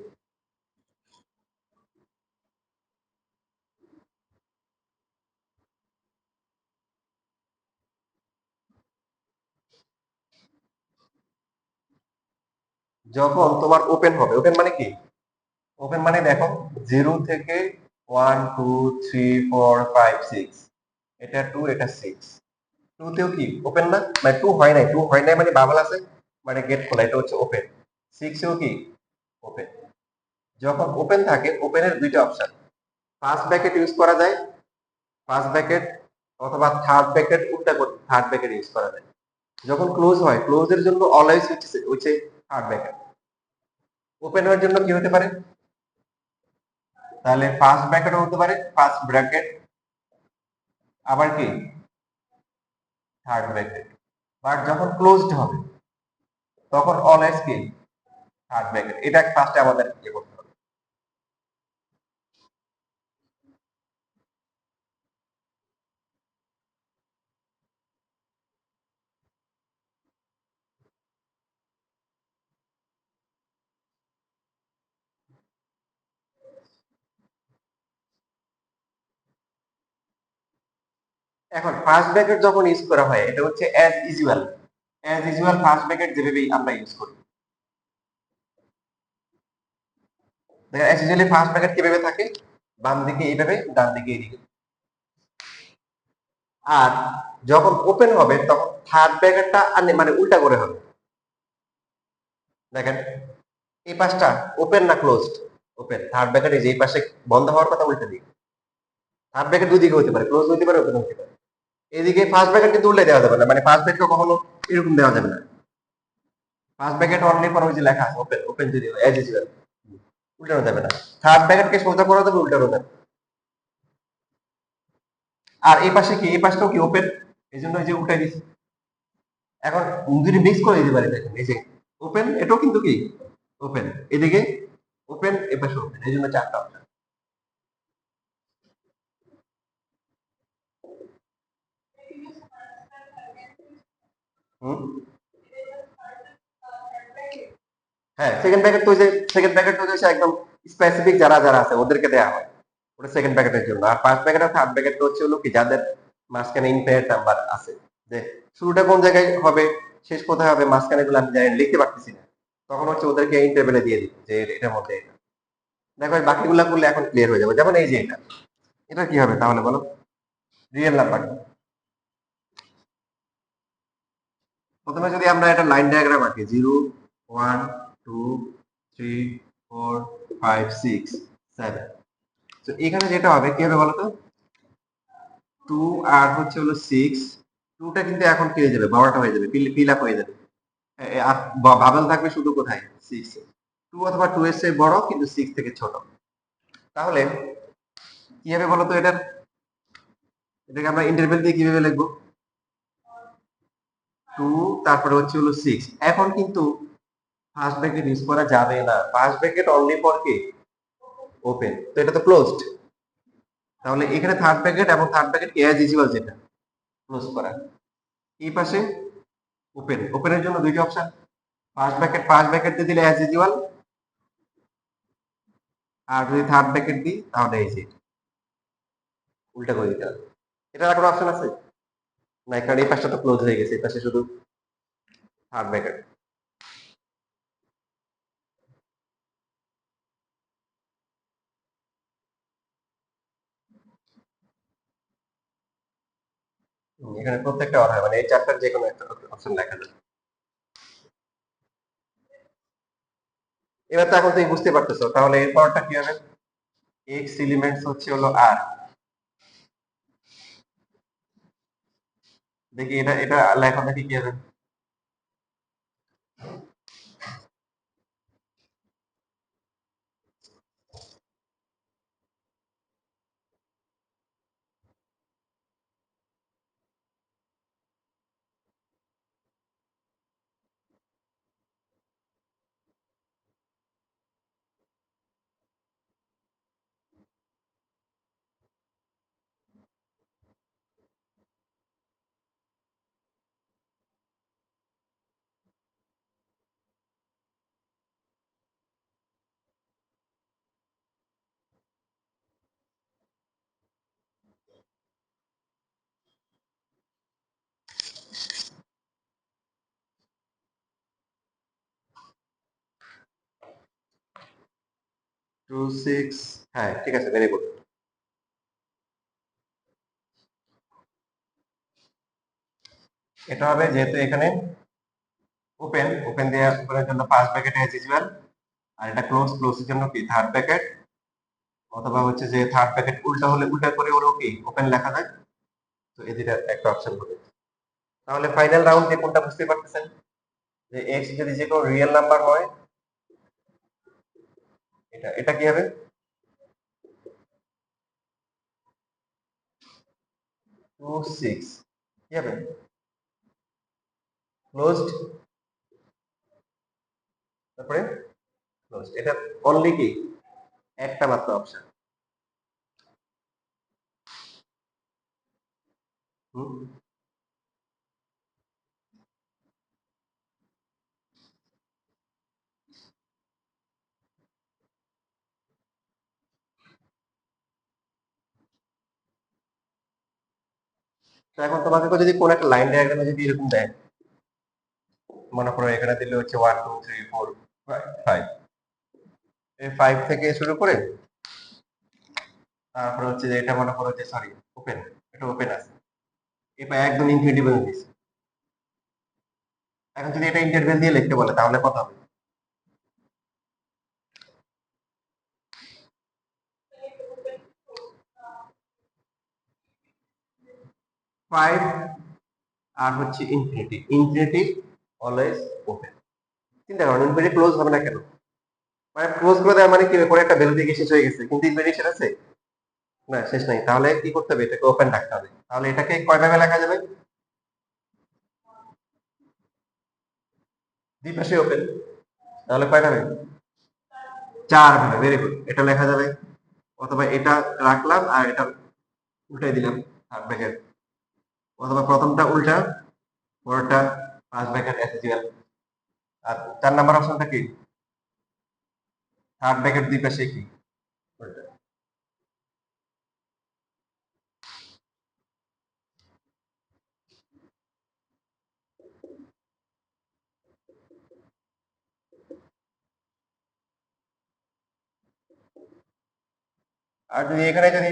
যখন তোমার ওপেন হবে, ওপেন মানে কি, ওপেন মানে দেখো 0 থেকে 1 2 3 4 5 6, এটা 2 এটা 6, 2 তেও কি ওপেন না, মানে 2 হয় নাই, 2 হয় নাই মানে বাবল আছে, মানে গেট খোলা, এটা হচ্ছে ওপেন। 6 এও কি ওপেন। যখন ওপেন থাকে, ওপেনের দুইটা অপশন, ফার্স্ট ব্র্যাকেট ইউজ করা যায়, ফার্স্ট ব্র্যাকেট, অথবা থার্ড ব্র্যাকেট, উল্টা করে থার্ড ব্র্যাকেট ইউজ করা যায়। যখন ক্লোজ হয়, ক্লোজের জন্য অলওয়েজ হচ্ছে থার্ড ব্র্যাকেট। ওপেন হওয়ার জন্য কি হতে পারে, তাহলে ফার্স্ট ব্র্যাকেট হতে পারে, ফার্স্ট ব্র্যাকেট, আবার কি থার্ড ব্র্যাকেট। বাট যখন ক্লোজড হবে তখন অলওয়েজ কি থার্ড ব্র্যাকেট। এটা ফার্স্টে আমাদের ইয়ে করতে হবে। এখন ফার্স্ট ব্র্যাকেট যখন ইউজ করা হয়, এটা হচ্ছে as usual, as usual first bracket যেভাবে আমরা ইউজ করি। দেখেন অ্যাজ ইউজুয়ালি ফার্স্ট ব্র্যাকেট কিভাবে থাকে, বাম দিকে এইভাবে, ডান দিকে এইদিকে। আর যখন ওপেন হবে তখন থার্ড ব্র্যাকেটটা মানে উল্টা করে হবে। দেখেন এই পাশটা ওপেন না ক্লোজড, ওপেন, থার্ড ব্র্যাকেট এই যে এই পাশে বন্ধ হওয়ার কথা উল্টা দিকে। থার্ড ব্র্যাকেট দুই দিকে হতে পারে, ক্লোজ হতে পারে, ওপেন হতে পারে। এদিকে ফার্স্ট ব্র্যাকেট কিন্তু উল্টে দেওয়া যাবে না, মানে ফার্স্ট ব্র্যাকেট কখনো এরকম দেওয়া যাবে না। ফার্স্ট ব্র্যাকেট অনলি পর ওই যে লেখা আছে ওপেন, ওপেন যদি এজ ইউজুয়াল, উল্টানো যাবে না। থার্ড ব্র্যাকেটকে সোজা করা যাবে, উল্টানো যাবে। আর এই পাশে কি, এই পাশটাও কি ওপেন, এই জন্য এই যে উল্টাই দিচ্ছি। এখন যদি মিক্স করে দিতে পারি, দেখেন এই যে ওপেন, এটাও কিন্তু কি ওপেন, এদিকে ওপেন, এ পাশে ওপেন, এই জন্য চারটা অপশন। হুম, হ্যাঁ সেকেন্ড ব্র্যাকেট তো যে, সেকেন্ড ব্র্যাকেট তো যে একদম স্পেসিফিক যারা যারা আছে ওদেরকে দেওয়া হয়, ওটা সেকেন্ড ব্র্যাকেটের জন্য। আর ফার্স্ট ব্র্যাকেট আর থার্ড ব্র্যাকেট হচ্ছে হলো কি যাদের মাঝখানে ইনফিনিট নাম্বার আছে, যে শুরুটা কোন জায়গায় হবে, শেষ কোথায় হবে, মাঝখানে গুলো আমি জানি লিখতে পারতেছি না, তখন হচ্ছে ওদেরকে ইন্টারভেলে দিয়ে দিই যে এটার মধ্যে এটা। দেখো এই বাকিগুলা করলে এখন ক্লিয়ার হয়ে যাবে। যেমন এই যে এটা, এটা কি হবে তাহলে বলো, রিয়েল নাম্বার। প্রথমে যদি আমরা একটা লাইন ডায়াগ্রাম আঁকি, 0 1 2 3 4 5 6 7, তো এখানে যেটা হবে কি হবে বলতো, 2 আর হচ্ছে হলো 6, 2টা কিন্তু এখন কি হয়ে যাবে, বড়টা হয়ে যাবে, ফিল আপ হয়ে যাবে। আর বাবল থাকবে শুধু কোথায়, 6 এ। 2 অথবা 2 এর চেয়ে বড় কিন্তু 6 থেকে ছোট। তাহলে কি হবে বলতো, এটাকে আমরা ইন্টারভেল দিয়ে কিভাবে লিখবো, 2 তারপরে হচ্ছে হলো 6। এখন কিন্তু ফার্স্ট ব্র্যাকেট ইউজ করা যাবে না, ফার্স্ট ব্র্যাকেট অনলি ফর কি ওপেন, তো এটা তো ক্লোজড। তাহলে এখানে থার্ড ব্র্যাকেট এবং থার্ড ব্র্যাকেট অ্যাজ ইউজুয়াল যেটা ক্লোজ করা, এই পাশে ওপেন, ওপেনের জন্য দুইটা অপশন, ফার্স্ট ব্র্যাকেট দিয়ে দিলে অ্যাজ ইউজুয়াল, আর যদি থার্ড ব্র্যাকেট দিই তাহলে এই যে উল্টা করে দিতে হবে। এটা আর কোনো অপশন আছে না, কারণ এই পাশটা তো ক্লোজ হয়ে গেছে, এই পাশে শুধু থার্ড ব্র্যাকেট। এখানে প্রত্যেকটা অর্ডার মানে এই চারটার যে কোনো একটা অপশন লেখা যাবে। এবার তো এখন তুমি বুঝতে পারতেছো, তাহলে এর পরটা কি হবে? এক্স এলিমেন্টস হচ্ছে হলো আর, দেখি এটা এটা লেখা দেখি কি হবে। 2 6, হ্যাঁ ঠিক আছে, ভেরি গুড। এটা হবে যেহেতু এখানে ওপেন, ওপেন দেওয়া ওপেনের জন্য ফার্স্ট ব্র্যাকেট অ্যাজ ইউজুয়াল, আর এটা ক্লোজ, ক্লোজের জন্য কি থার্ড ব্র্যাকেট, অথবা হচ্ছে যে থার্ড ব্র্যাকেট উল্টা হলে উল্টা করে ওরও কি ওপেন লেখা যায়। তো এই দুইটা একটা অপশন হবে। তাহলে ফাইনাল রাউন্ডে কোনটা বুঝতে পারতেছেন, যে এক্স যদি যে কোনো রিয়েল নাম্বার হয়, এটা এটা কি হবে? 2 6 কি হবে? ক্লোজড, তারপরে ক্লোজড। এটা অনলি কি একটা মাত্র অপশন। হুম, তো এখন তোমাকে যদি কোন একটা লাইন ডায়াগ্রামে যদি এরকম দেয়, মনে করো এখানে দিলে হচ্ছে 1 2 3 4 5, এই 5 থেকে শুরু করে তারপরে হচ্ছে যে এটা মনে করো যে সরি ওপেন, এটা ওপেন আছে, এটা একদম ইনক্রেডিবল দিচ্ছে। এখন যদি এটা ইন্টারভেল দিয়ে লিখতে বলে তাহলে কত হবে? 5 আর হচ্ছে ইনফিনিটি, ইনফিনিটি অলওয়েজ ওপেন। চিন্তা করো ইনফিনিটি ক্লোজ হবে না কেন? মানে ক্লোজ করে দেওয়া মানে কি, করে একটা ভ্যালু থেকে শেষ হয়ে গেছে, কিন্তু ইনফিনিটি শেষ আছে না, শেষ নাই। তাহলে কি করতে হবে, এটাকে ওপেন রাখতে হবে। তাহলে এটাকে কয় ভাবে লেখা যাবে? দুই পাশে ওপেন, তাহলে কয় ভাবে? 4 ভাবে, ভেরি গুড। এটা লেখা যাবে, অথবা এটা রাখলাম আর এটা উল্টাই দিলাম থার্ড ব্র্যাকেট, অথবা প্রথমটা উল্টা, পরেরটা ফার্স্ট ব্র্যাকেট এসিজিএল। আর 4 নাম্বার অপশনটা কি, থার্ড ব্র্যাকেট দুই পাশে কি উল্টা। আর যদি এখানে যদি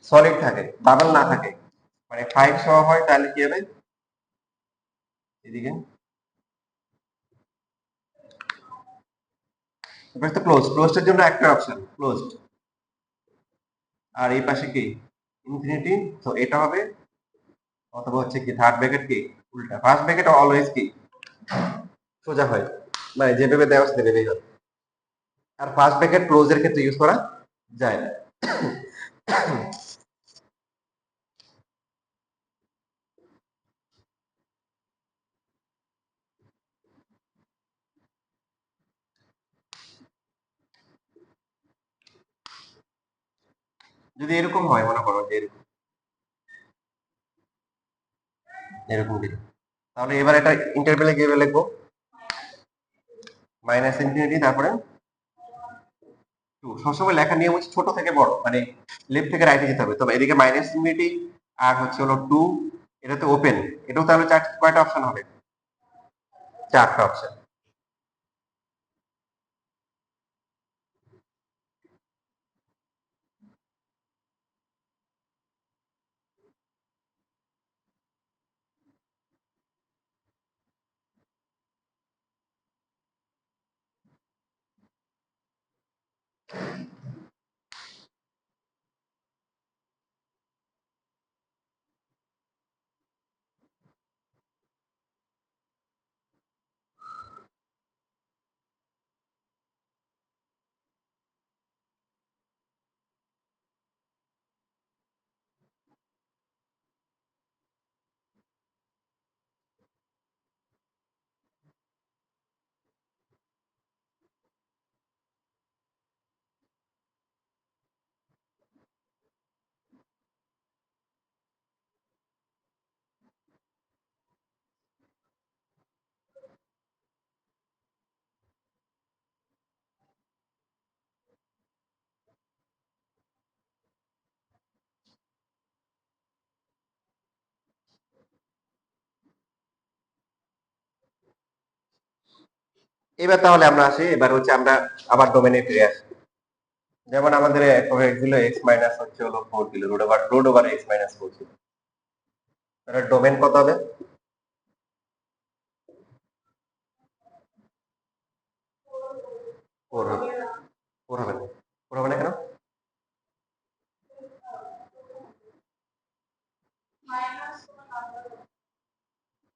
সলিড থাকে, বাবল না থাকে, মানে 5 সহ হয়, তাহলে কি হবে? এদিকে এবার তো ক্লোজ, ক্লোজের জন্য একটা অপশন ক্লোজড, আর এই পাশে কি ইনফিনিটি, তো এটা হবে, অথবা হচ্ছে কি থার্ড ব্র্যাকেট কি উল্টা, ফার্স্ট ব্র্যাকেট অলওয়েজ কি সোজা হয়, মানে যেভাবে দেওয়া আছে সেভাবেই হয়। আর ফার্স্ট ব্র্যাকেট ক্লোজের ক্ষেত্রে ইউজ করা যায় না। যদি এরকম হয়, মনে করো যে এরকম এরকম দিল, তাহলে এবার এটা ইন্টারভেলে কিভাবে লিখবো? মাইনাস ইনফিনিটি তারপরে 2। সবসময় লেখার নিয়ম হচ্ছে ছোট থেকে বড়, মানে লেফট থেকে রাইটে যেতে হবে। তবে এদিকে মাইনাস ইনফিনিটি আর হচ্ছে হলো 2, এটা তো ওপেন। এটাও তাহলে কয়টা অপশন হবে? 4টা অপশন। এবার তাহলে আমরা আসি, এবার হচ্ছে আমরা আবার ডোমেনে ফিরে আসি। যেমন আমাদের ছিল এক্স মাইনাস হচ্ছে হলো 4 ছিল, রুট ওভার এক্স মাইনাস 4 ছিল। তাহলে ডোমেন কত হবে? 4 হবে। 4 হবে না, 4 হবে না কেন?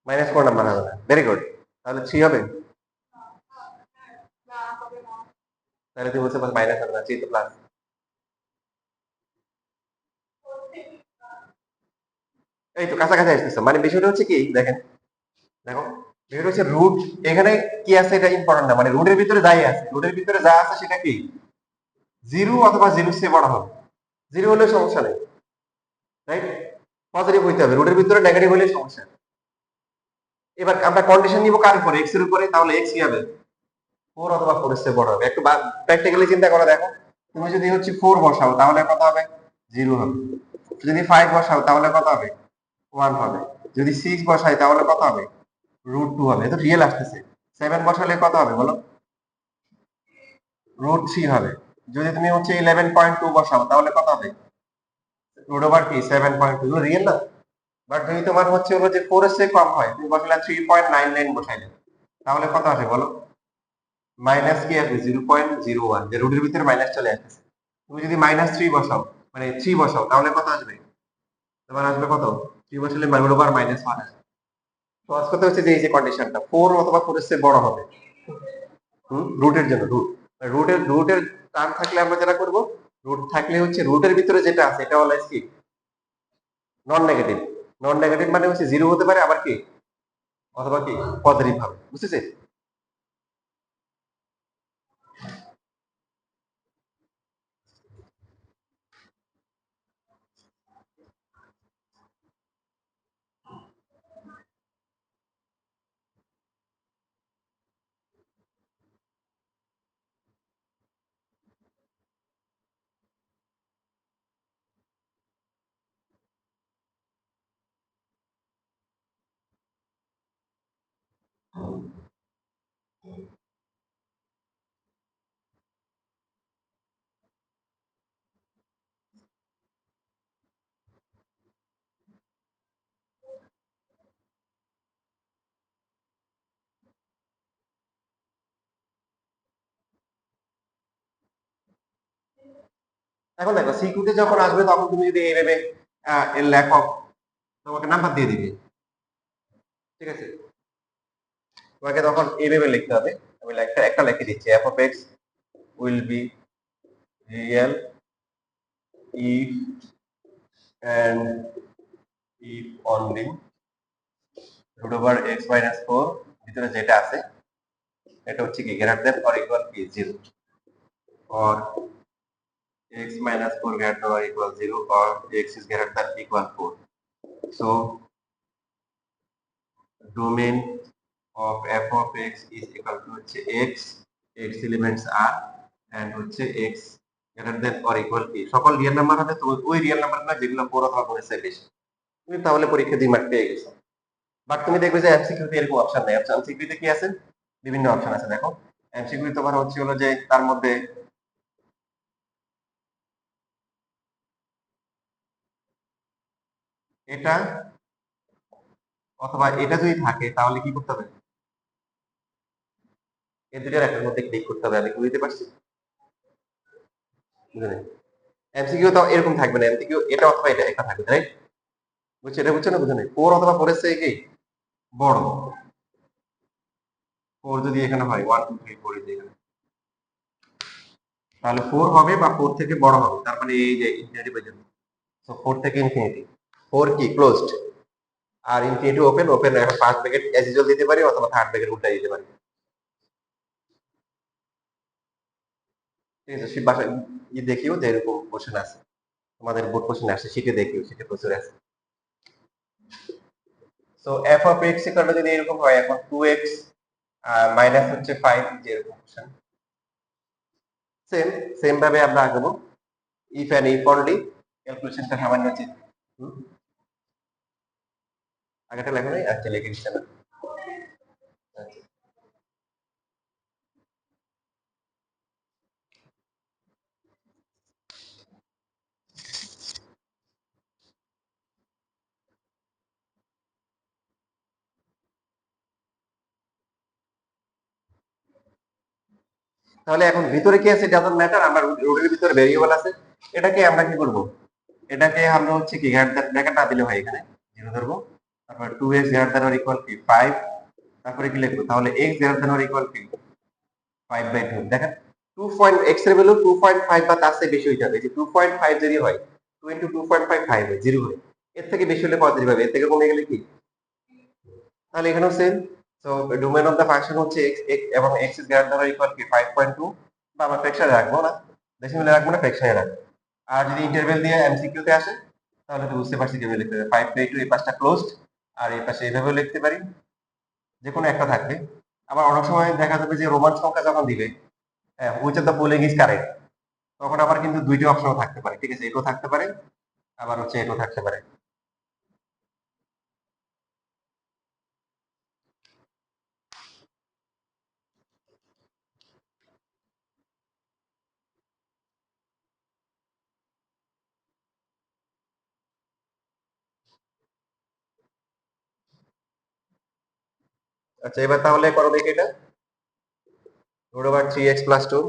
মাইনাস 4 নাম্বার হবে না, ভেরি গুড। তাহলে 3 হবে। তাহলে তুমি বলছো মাইনাস হবে না, 3 তো প্লাস। এই তো কাছাকাছি আসতেছে। মানে বিষয়টা হচ্ছে কি, দেখেন, দেখো, বিষয়টা হচ্ছে রুট এখানে কি আছে এটা ইম্পর্টেন্ট না, মানে রুটের ভিতরে যাই আছে, রুটের ভিতরে যা আছে সেটা কি জিরো অথবা জিরো চেয়ে বড় হবে। জিরো হলে সমস্যা নেই, রাইট? পজিটিভ হইতে হবে, রুটের ভিতরে নেগেটিভ হলে সমস্যা। এবার আমরা কন্ডিশন নিব কার উপরে? এক্স এর উপরে। তাহলে এক্স কি হবে? 4 অথবা 4 এর চেয়ে বড় হবে। একটু প্র্যাকটিক্যালি চিন্তা করে দেখো, তুমি যদি হচ্ছে 4 বসাও তাহলে কত হবে? 0 হবে। যদি 5 বসাও তাহলে কত হবে? 1 হবে। যদি 6 বসাই তাহলে কত হবে? √2 হবে। এটা রিয়েল আসতেছে। 7 বসালে কত হবে বলো? √3 হবে। যদি তুমি হচ্ছে 11.2 বসাও তাহলে কত হবে? রুট ওভার কি 7.2, রিয়েল না? বাট যদি তোমার হচ্ছে হলো যে 4 এর চেয়ে কম হয়, তুমি বসালে 3.99 বসাইলে, তাহলে কত আসে বলো? মাইনাস কি আসবে? 0.01, যে রুটের ভিতরে মাইনাস চলে আসতেছে। তুমি যদি -3 বসাও, মানে 3 বসাও, তাহলে কত আসবে? তোমার আসবে কত? 3 বসালে রুট ওভার -1 আসবে। সহজ কথা হচ্ছে যে এই যে কন্ডিশনটা 4 অথবা 4 এর চেয়ে বড় হবে, রুটের জন্য। রুটের টার্ম থাকলে আমরা যেটা করব, রুট থাকলে হচ্ছে রুটের ভিতরে যেটা আছে এটা হলো কি নন নেগেটিভ। নন নেগেটিভ মানে হচ্ছে জিরো হতে পারে, আবার কি অথবা কি পজিটিভ হবে, বুঝতেছে? এখন দেখো সিকিউতে যখন আসবে তখন তুমি যদি এইভাবে এর লেখক তোমাকে নাম্বার দিয়ে দিবে, ঠিক আছে? তোমাকে তখন এইভাবে লিখতে হবে। আমি একটা লিখে দিচ্ছি, f of x will be real if and if only root over x minus 4 ভিতরে যেটা আছে এটা হচ্ছে কি গ্রেটার দেন অর ইকুয়াল কি 0, or x minus 4 greater than or equal 0, or x is greater than equal 4. So domain of F of X is equal to হচ্ছে এক্স, এক্স এলিমেন্টস আর, এন্ড হচ্ছে X greater than or equal কি, সকল রিয়েল নাম্বার হবে, তো ওই রিয়েল নাম্বারগুলো যেগুলো 4 অথবা 4 এর চেয়ে বেশি, তুমি তাহলে পরীক্ষা 2 মার্ক পেয়ে গেছো। বাট তুমি দেখবে যে এমসিকিউ তে এরকম অপশন নেই। এমসিকিউ তে কি আছে, বিভিন্ন অপশন আছে। দেখো এমসিকিউ তোমার হচ্ছে হলো যে তার মধ্যে এটা অথবা এটা যদি থাকে তাহলে কি করতে হবে, এই দুইটার একটার মধ্যে ক্লিক করতে হবে। আমি কি বুঝতে পারছি? বুঝলেন? এমসিকিউ তো এরকম থাকবে না, এমসিকিউ এটা অথবা এটা একটা থাকবে, রাইট? বুঝছো? এটা বুঝছো না বুঝো না? 4 অথবা 4 এর চেয়ে কি বড়, 4 যদি এখানে হয় 1 2 3 4 যদি এখানে, তাহলে 4 হবে বা 4 থেকে বড় হবে, তার মানে এই যে ইনফিনিটি পর্যন্ত। সো 4 থেকে ইনফিনিটি, 4 কি ক্লোজড, আর ইনফিনিটি ওপেন, ওপেন এখন ফার্স্ট ব্র্যাকেট অ্যাজ ইউজুয়াল দিতে পারি অথবা থার্ড ব্র্যাকেট উল্টা দিতে পারি। ঠিক আছে, সে বাসায় দেখিও যে এরকম কোশ্চেন আছে, তোমাদের বোর্ড কোশ্চেন আসছে, সেটা দেখিও, সেটা প্রচুর আছে। So F of x equal যদি এরকম হয়, এখন 2x মাইনাস হচ্ছে 5, যে এরকম কোশ্চেন, সেম সেম ভাবে আমরা আগাবো। ইফ এন্ড ইফ অনলি, ক্যালকুলেশনটা সামান্য চেঞ্জ। আগেটা লেখো নাই, আচ্ছা লিখে দিচ্ছি না। আচ্ছা, তাহলে এখন ভিতরে কি আছে ডাজন্ট ম্যাটার, আমরা রুটের ভিতরে ভেরিয়েবল আছে, এটাকে আমরা কি করব, এটাকে আমরা হচ্ছে কি ব্র্যাকেট না দিলে হয়, এখানে 0 ধরবো, তারপর 2x greater than or equal কি 5, তারপরে কি লিখবো, তাহলে x greater than or equal কি 5/2। দেখেন 2 পয়েন্ট x এর ভ্যালু 2.5 বা তার চেয়ে বেশি হয়ে যাবে, যে 2.5 যদি হয় 2 ইনটু 2.5 5 হয়, 0 হয়, এর থেকে বেশি হলে পজিটিভ হবে, এর থেকে কমে গেলে কি, তাহলে এখানেও same. So domain of the function হচ্ছে x এবং x is greater than or equal কি 5.2, বা আমরা ফ্র্যাকশনে রাখবো না, ডেসিমেলে রাখবো না, ফ্র্যাকশনে রাখবো। আর যদি ইন্টারভ্যাল দিয়ে এমসিকিউ তে আসে, তাহলে তো বুঝতে পারছি কিভাবে লিখতে হবে, 5/2 এই পাশটা ক্লোজড, আর এই পাশে এইভাবেও লিখতে পারি, যে কোনো একটা থাকবে। আবার অনেক সময় দেখা যাবে যে রোমান সংখ্যা যখন দিবে, which of the following is correct, তখন আবার কিন্তু দুইটা অপশনও থাকতে পারে, ঠিক আছে, এটাও থাকতে পারে, আবার হচ্ছে এটাও থাকতে পারে। আচ্ছা, এবার তাহলে করো দেখি এটা, রুট ওভার 3x প্লাস 2।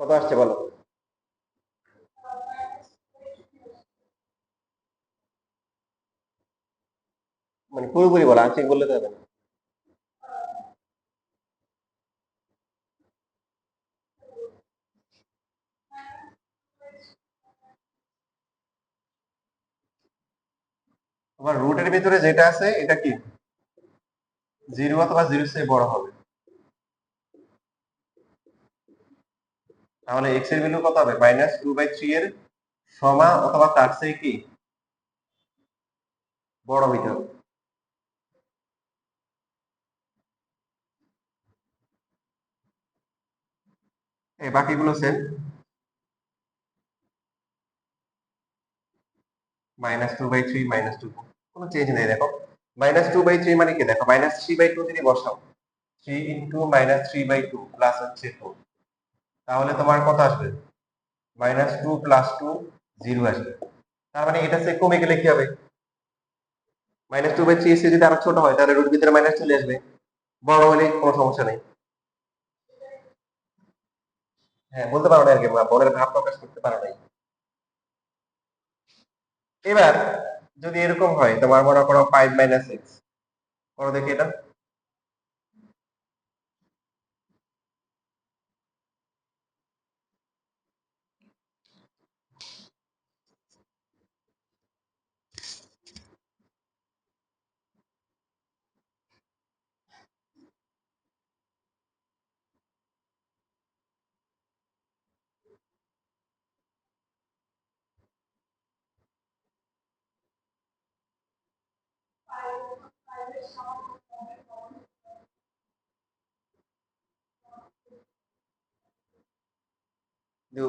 কত আসছে বলো? পুরোপুরি বলো, আংশিক বললে তো হবে না। তোমার রুটের ভিতরে যেটা আছে এটা কি জিরো অথবা জিরো চেয়ে বড় হবে, তাহলে এক্স এর ভ্যালু কত হবে? -2/3 এর সমান অথবা তার চেয়ে কি বড় হইতে হবে। এই বাকিগুলো সেম, -2/3 -2, কোনো চেঞ্জ নেই। দেখো -2/3 মানে কি, দেখো -3/2 যদি বসাও, 3 ইন্টু -3/2 প্লাস হচ্ছে 2, তাহলে তোমার কত আসবে? -2 প্লাস 2 0 আসবে। তার মানে এটা সে কমে গেলে কি হবে? -2/3 এসে যদি আরো ছোট হয় তাহলে রুট ভিতরে মাইনাস চলে আসবে, বড় হলে কোনো সমস্যা নেই। হ্যাঁ, বলতে পারো না আর কি, বড়ের ভাব প্রকাশ করতে পারো নাই। এবার যদি এরকম হয়, তোমার মনে করো 5 - 6, করো দেখি এটা।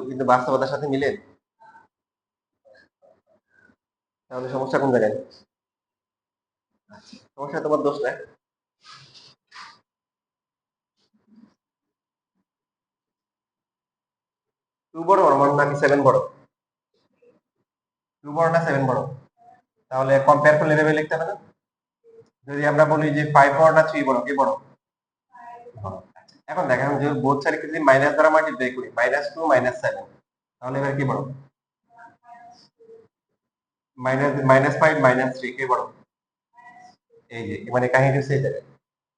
কিন্তু বাস্তবতার সাথে মিলে, তাহলে সমস্যা কোন জায়গায়? সমস্যা তোমার দোষ না। 2 বড় আমার নাকি 7 বড়? 2 বড় না 7 বড়? তাহলে কম্পেয়ার করলে এভাবে লিখতে হবে না? যদি আমরা বলি যে 5 বড় না 3 বড়, কে বড়? এখন দেখেন যে বোথ সাইডকে যদি মাইনাস দ্বারা মাল্টিপ্লাই করি, -2 -7, তাহলে এবার কি বড়? -5 -3 কে বড়? এই যে মানে কাহিনী হচ্ছে এটা,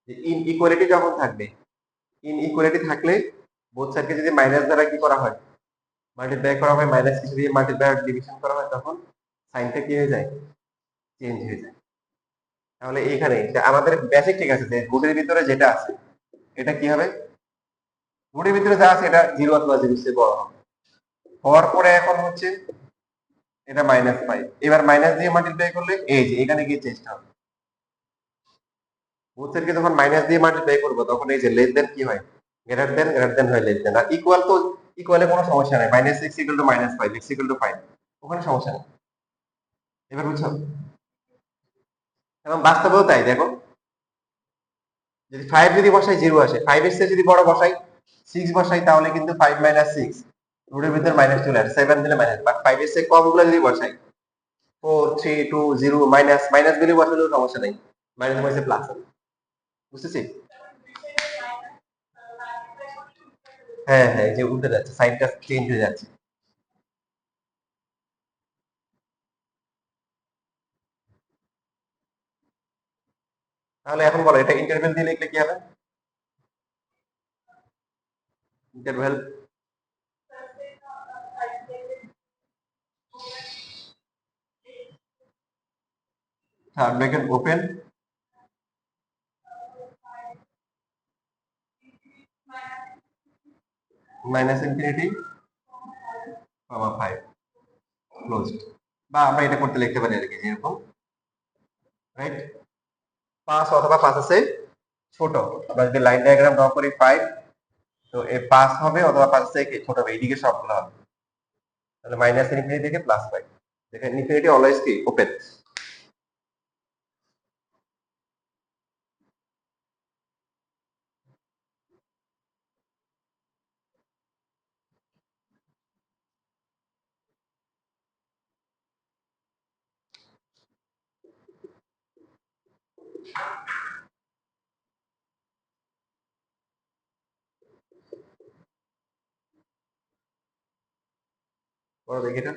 যে ইন ইকুয়ালিটি যখন থাকবে, ইন ইকুয়ালিটি থাকলে বোথ সাইডকে যদি মাইনাস দ্বারা কি করা হয়, মাল্টিপ্লাই করা হয়, মাইনাস কিছু দিয়ে মাল্টিপ্লাই আর ডিভিশন করা হয়, তখন সাইনটা কি হয়ে যায়? চেঞ্জ হয়ে যায়। তাহলে এইখানে আমাদের বেসিক ঠিক আছে, যে রুটের ভিতরে যেটা আছে এটা কি হবে? রুটের ভিতরে যা আছে এটা 0 অথবা 0 চেয়ে বড় হবে। হওয়ার পরে এখন হচ্ছে এটা -5, এবার মাইনাস দিয়ে মাল্টিপ্লাই করলে এই যে এখানে গিয়ে চেঞ্জটা হবে। বোথেরকে যখন মাইনাস দিয়ে মাল্টিপ্লাই করবো তখন এই যে লেস দেন কি হয়? গ্রেটার দেন হয় লেস দেন। আর ইকুয়াল তো ইকুয়ালে কোনো সমস্যা নাই, -6 = -5, x = 5, ওখানে সমস্যা নেই। এবার বুঝছো? এবং বাস্তবেও তাই, দেখো যদি 5 যদি বসাই 0 আসে, 5 এর চেয়ে যদি বড় বসাই 6 বসাই, তাহলে কিন্তু 5 - 6 রুটের ভিতর মাইনাস চলে আসে, 7 দিলে মাইনাস, বাট 5 এর চেয়ে কম গুলো যদি বসাই 4 3 2 0 মাইনাস, মাইনাস গুলি বসালেও সমস্যা নেই, মাইনাস মাইনাসে প্লাস হবে। বুঝতেছি? হ্যাঁ হ্যাঁ, এই যে উল্টে যাচ্ছে, সাইনটা চেঞ্জ হয়ে যাচ্ছে। তাহলে এখন বলো এটা ইন্টারভেল দিয়ে লিখলে কি হবে? Interval third bracket open, -∞, 5 closed. বা আমরা এটা করতে লিখতে পারি আর কি, যেরকম, রাইট, 5 অথবা 5 আছে ছোট। আমরা যদি লাইন ডায়াগ্রাম ড্র করি 5, তো এই 5 হবে অথবা 5 থেকে ছোট হবে, এইদিকে সবগুলো হবে। তাহলে -∞ থেকে +5, দেখেন ইনফিনিটি অলওয়েজ কি ওপেন। বড় দেখি এটা।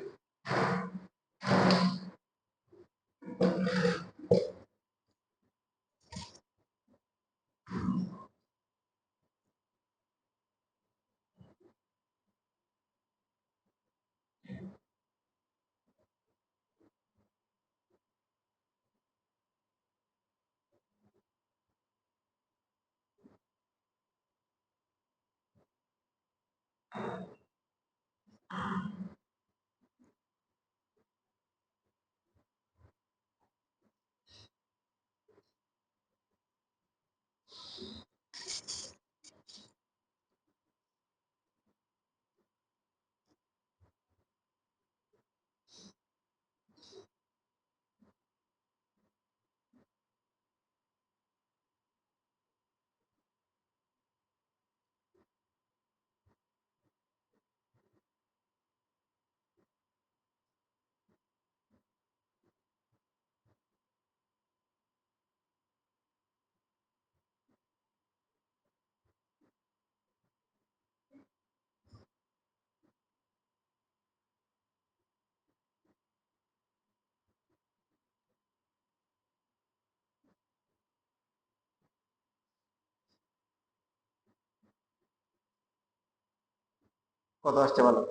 কত আসছে বলো?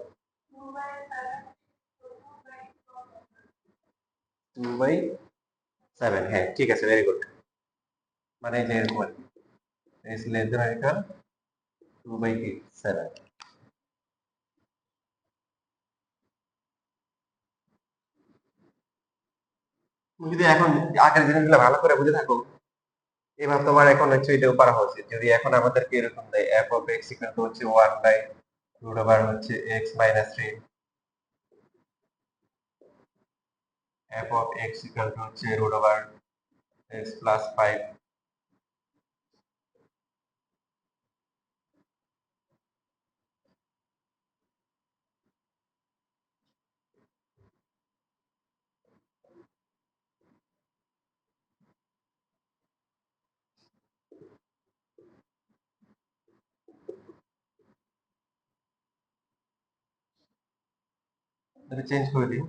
2/7, হ্যাঁ ঠিক আছে, ভেরি গুড। মানে যে এরকম আর কি, is less than or equal 2/7। তুমি যদি এখন আগের জিনিসগুলো ভালো করে বুঝে থাকো, এবার তোমার এখন হচ্ছে এটাও পারা উচিত। যদি এখন আমাদেরকে এরকম দেয় f of x equal to হচ্ছে 1/√ওভার হচ্ছে x minus 3, f of x equal to হচ্ছে √ওভার x plus 5, এটা চেঞ্জ করে দিই।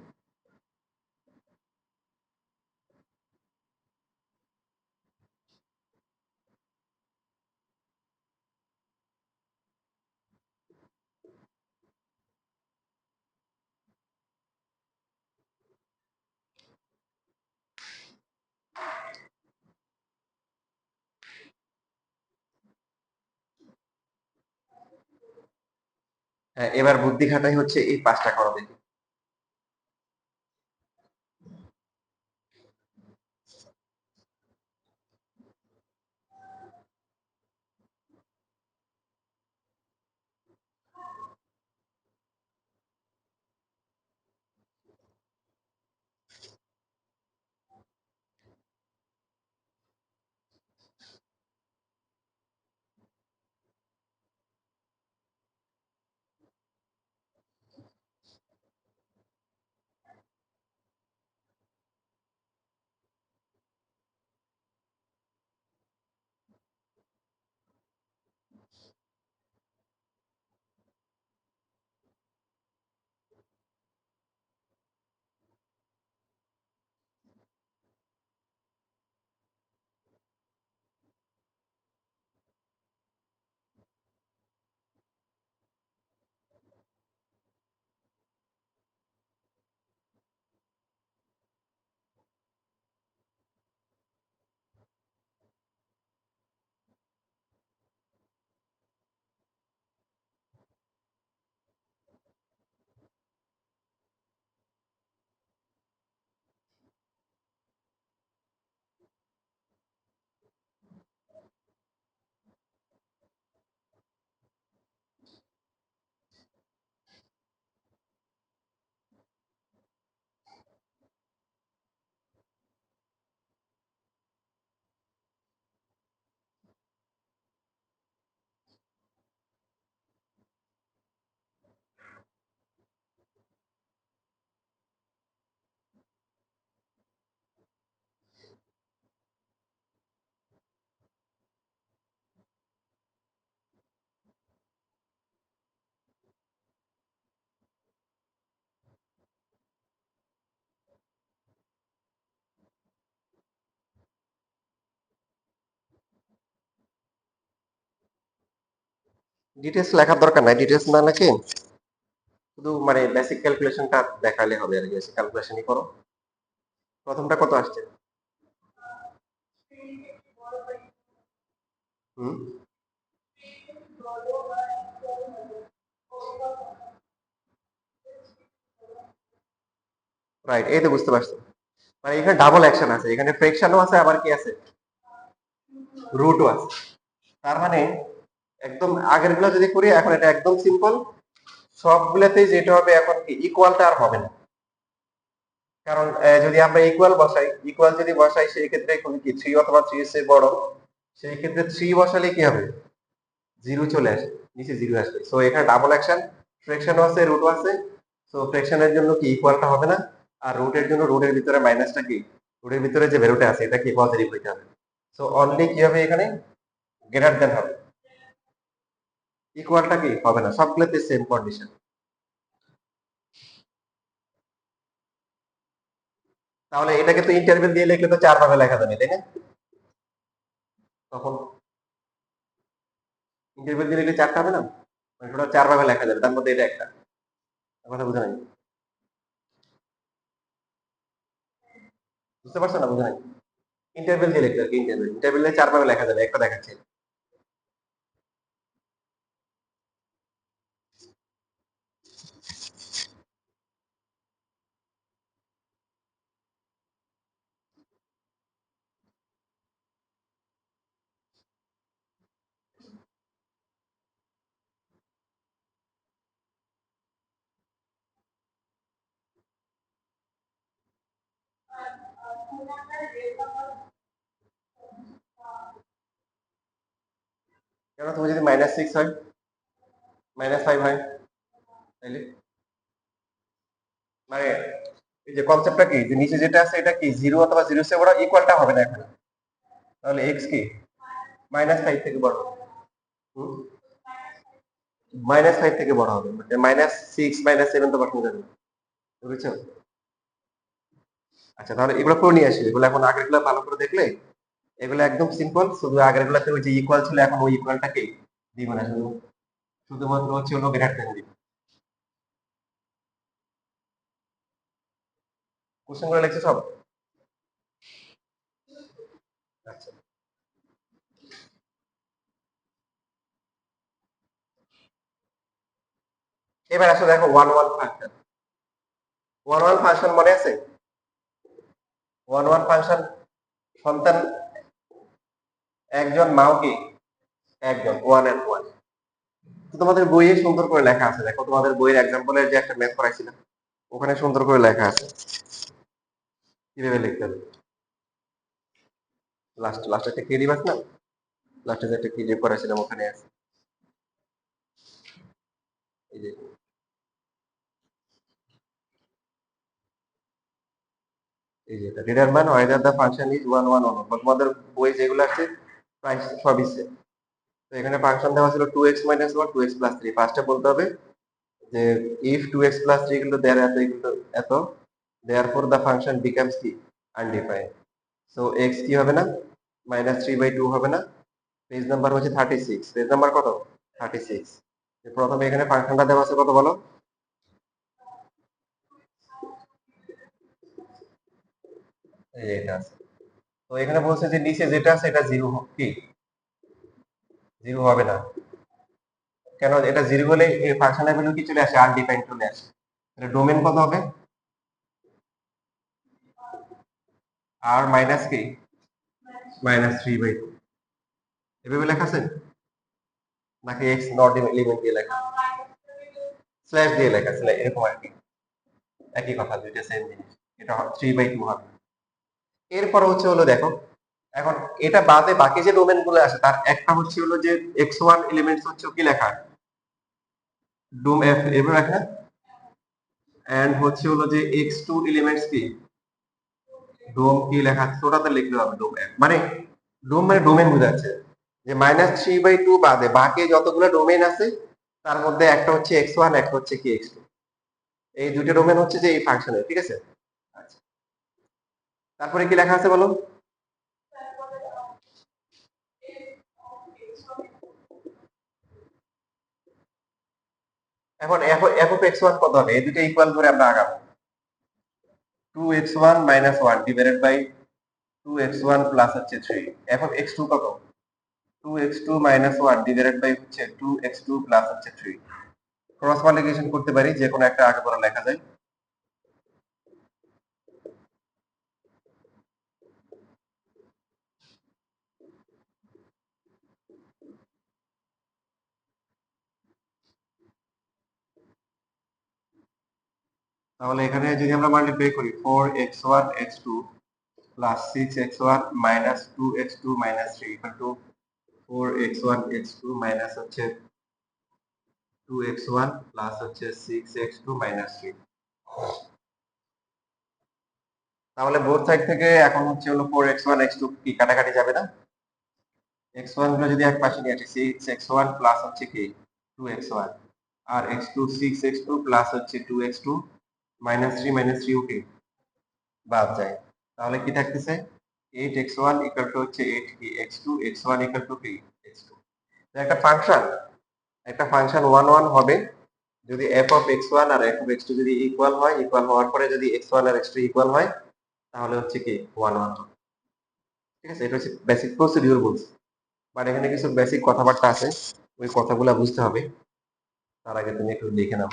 হ্যাঁ, এবার বুদ্ধি খাটাই হচ্ছে এই 5টা করো দেখি। ডিটেলস লেখার দরকার নাই, ডিটেলস না লিখে শুধু মানে বেসিক ক্যালকুলেশনটা দেখালে হবে আর কি। বেসিক ক্যালকুলেশনই করো। প্রথমটা কত আসছে? হুম, রাইট, এই তো বুঝতে পারছো। মানে এখানে ডাবল অ্যাকশন আছে, এখানে ফ্রিকশনও আছে, আবার কি আছে, রুটও আছে। তার মানে একদম আগের গুলো যদি করি, এখন এটা একদম সিম্পল। সবগুলাতেই যেটা হবে এখন কি, ইকুয়ালটা আর হবে না। কারণ যদি আমরা ইকুয়াল বসাই, ইকুয়াল যদি বসাই সেই ক্ষেত্রে কোনো কি 3 অথবা 3 এর চেয়ে বড়, সেই ক্ষেত্রে 3 বসালে কি হবে, জিরো চলে আসে, নিচে জিরো আসবে। সো এখানে ডাবল অ্যাকশন, ফ্রিকশনও আছে, রুটও আছে। সো ফ্রিকশনের জন্য কি ইকুয়ালটা হবে না, আর রুটের জন্য রুটের ভিতরে মাইনাসটা কি, রুটের ভিতরে যে ভ্যালুটা আছে এটা কি পজিটিভ হইতে হবে। সো অনলি কি হবে এখানে, গ্রেটার দেন হবে, ইকুয়ালটা কি হবে না, সবগুলোতে সেম কন্ডিশন। তাহলে এটাকে তো ইন্টারভেল দিয়ে লিখলে তো 4 ভাবে লেখা যাবে, তাই না? তখন ইন্টারভেল দিয়ে লিখলে 4টা হবে না? মানে টোটাল 4 ভাবে লেখা যাবে, তার মধ্যে এটা একটা। কথা বুঝে নাই? বুঝতে পারছো না? বুঝে নাই? ইন্টারভেল দিয়ে লিখতে আর কি, ইন্টারভেল দিয়ে 4 ভাবে লেখা যাবে, একটা দেখাচ্ছি। কেন, তুমি যদি -6 হয়, -5 হয়, তাইলে মানে এই যে কনসেপ্টটা কি, যে নিচে যেটা আছে এটা কি 0 অথবা 0 এর বড়, ইকুয়ালটা হবে না এখানে। তাহলে x কি -5 থেকে বড়, -5 থেকে বড় হবে, -6 -7 তো বসানো যাবে না, বুঝছো? আচ্ছা, তাহলে এগুলো করে নিয়ে আসি, এগুলো এখন আগেরগুলো ভালো করে দেখলে এগুলো একদম সিম্পল, শুধু আগেরগুলোতে ওই যে ইকুয়াল ছিল, এখন ওই ইকুয়ালটাকে দিব না, শুধুমাত্র হচ্ছে হলো গ্রেটার দেন দিব। কোশ্চেন করে লিখছো সব? আচ্ছা, এবার আসো দেখো one one function. One one function মনে আছে? ওয়ান ওয়ান ফাংশন, সন্তান একজন, মাও কি একজন, ওয়ান এন্ড ওয়ান। তো তোমাদের বইয়ে সুন্দর করে লেখা আছে, দেখো তোমাদের বইয়ের এক্সাম্পলের যে একটা ম্যাথ করাইছিলাম, ওখানে সুন্দর করে লেখা আছে কিভাবে লিখতে হবে। লাস্টে একটা কে দিবাস না, লাস্টে যে একটা কি যে করাইছিলাম ওখানে আছে, এই যে এই যে এটা determine whether the function is one one one. তোমাদের বই যেগুলো আছে প্রায় সবই সেম। তো এখানে ফাংশন দেওয়া ছিল 2x - 1 2x + 3। ফার্স্টে বলতে হবে যে if 2x + 3 equal to there এত equal to এত, therefore the function becomes কি undefined। সো x কি হবে না, -3/2 হবে না। পেজ নাম্বার হচ্ছে 36, পেজ নাম্বার কত 36। প্রথমে এখানে ফাংশনটা দেওয়া আছে কত বলো, এই যে এটা আছে। তো এখানে বলছে যে নিচে যেটা আছে এটা জিরো, কি জিরো হবে না। কেন, এটা জিরো হলে এই ফাংশনের ভ্যালু কি চলে আসে, আনডিফাইন্ড চলে আসে। তাহলে ডোমেন কত হবে, আর মাইনাস কি -3/2। এভাবে লেখা আছে নাকি এক্স নট এলিমেন্ট দিয়ে লেখা, স্ল্যাশ দিয়ে লেখা, স্ল্যাশ এরকম আর কি, একই কথা, দুইটা সেম জিনিস। এটা 3/2 হবে। এরপর হচ্ছে হলো দেখো, এখন এটা বাদে বাকি যে ডোমেন গুলো আছে তার একটা হচ্ছে হলো যে x1 এলিমেন্টস হচ্ছে কি লেখা, ডোম এফ এভাবে লেখা, এন্ড হচ্ছে হলো যে x2 এলিমেন্টস কি ডোম কি লেখা আছে, ওটাতে লিখতে হবে ডোম এফ। মানে ডোম মানে ডোমেন বোঝাচ্ছে, যে -3/2 বাদে বাকি যতগুলো ডোমেন আছে তার মধ্যে একটা হচ্ছে x1, একটা হচ্ছে কি x2, এই দুটো ডোমেন হচ্ছে যে এই ফাংশনের, ঠিক আছে? আচ্ছা, তারপরে কি লেখা আছে বলো, এখন f of x1 কত হবে, এই দুটো ইকুয়াল করে আমরা আগাবো। 2x1 - 1 divided by 2x1 plus হচ্ছে 3। f of x2 কত, 2x2 - 1 ডিভাইডেড বাই হচ্ছে 2x2 প্লাস হচ্ছে 3। ক্রস মাল্টিপ্লিকেশন করতে পারি, যে কোনো একটা আগে পরে লেখা যায়। তাহলে এখানে যদি আমরা মাল্টিপ্লাই করি 4x1 x2 plus 6x1 minus 2x2 minus 3 equal to 4x1 x2 minus হচ্ছে 2x1 প্লাস হচ্ছে 6x2 মাইনাস 3। তাহলে বোথ সাইড থেকে এখন হচ্ছে হলো 4x1 x2 কি কাটাকাটি যাবে না, x1 গুলো যদি এক পাশে নিয়ে আসি 6x1 প্লাস হচ্ছে কি 2x1, আর x2 6x2 প্লাস হচ্ছে 2x2 মাইনাস 3 ওকে বাদ যায়। তাহলে কি থাকতেছে 8x1 ইকুয়াল টু হচ্ছে 8 কি x2, x1 ইকুয়াল টু কি x2। একটা ফাংশন একটা ফাংশন 1 হবে যদি f(x1) আর f(x2) যদি ইকুয়াল হয়, ইকুয়াল হওয়ার পরে যদি x1 আর x2 ইকুয়াল হয় তাহলে হচ্ছে কি 1 হবে। ঠিক আছে, এটা হচ্ছে বেসিক প্রসিডিউর বলছি। বাট এখানে কিছু বেসিক কথাবার্তা আছে, ওই কথাগুলো বুঝতে হবে। তার আগে তুমি একটু দেখে নাও।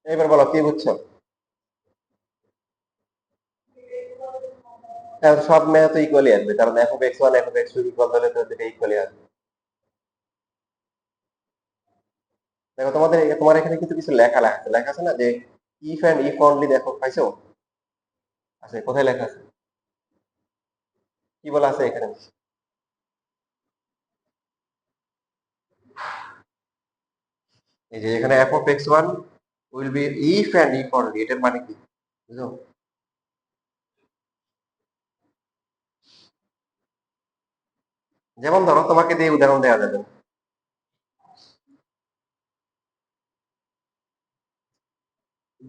এবার বলো কি বুঝছো? এখন সব ম্যাথ তো ইকুয়ালি আসবে, কারণ f(x1) f(x2) ইকুয়াল হলে তো দুটো ইকুয়ালি আসবে। দেখো তোমার এখানে কিন্তু কিছু লেখা আছে না, যে ইফ এন্ড ইফ অনলি, দেখো পাইছো? আছে, কোথায় লেখা আছে? কি বলা আছে এখানে? এই যে এখানে f(x1) will be if and if only, এটার মানে কি বুঝো? যেমন ধরো তোমাকে দিয়ে উদাহরণ দেওয়া যাবে,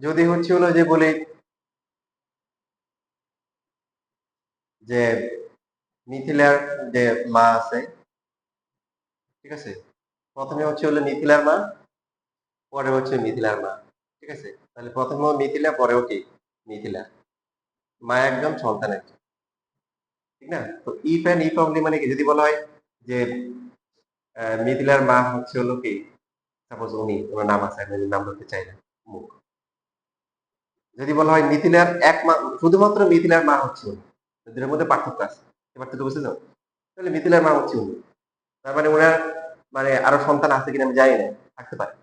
যদি হচ্ছে হলো যে বলি যে মিথিলার যে মা আছে, ঠিক আছে, প্রথমে হচ্ছে হলো মিথিলার মা, পরে হচ্ছে মিথিলার মা, ঠিক আছে। তাহলে প্রথমেও মিথিলা, পরেও কি মিথিলা, মা একজন সন্তান একজন, ঠিক না? তো ইফ এন্ড ইফ অনলি মানে কি, যদি বলা হয় যে মিথিলার মা হচ্ছে হলো কি, সাপোজ উনি, ওনার নাম আছে, আমি নাম বলতে চাই না, মুখ। যদি বলা হয় মিথিলার শুধুমাত্র মিথিলার মা হচ্ছে উনি, দুটোর মধ্যে পার্থক্য আছে, এবার তো বুঝতে চাও? তাহলে মিথিলার মা হচ্ছে উনি, তার মানে ওনার মানে আরো সন্তান আছে কিনা আমি জানি না, থাকতে পারে।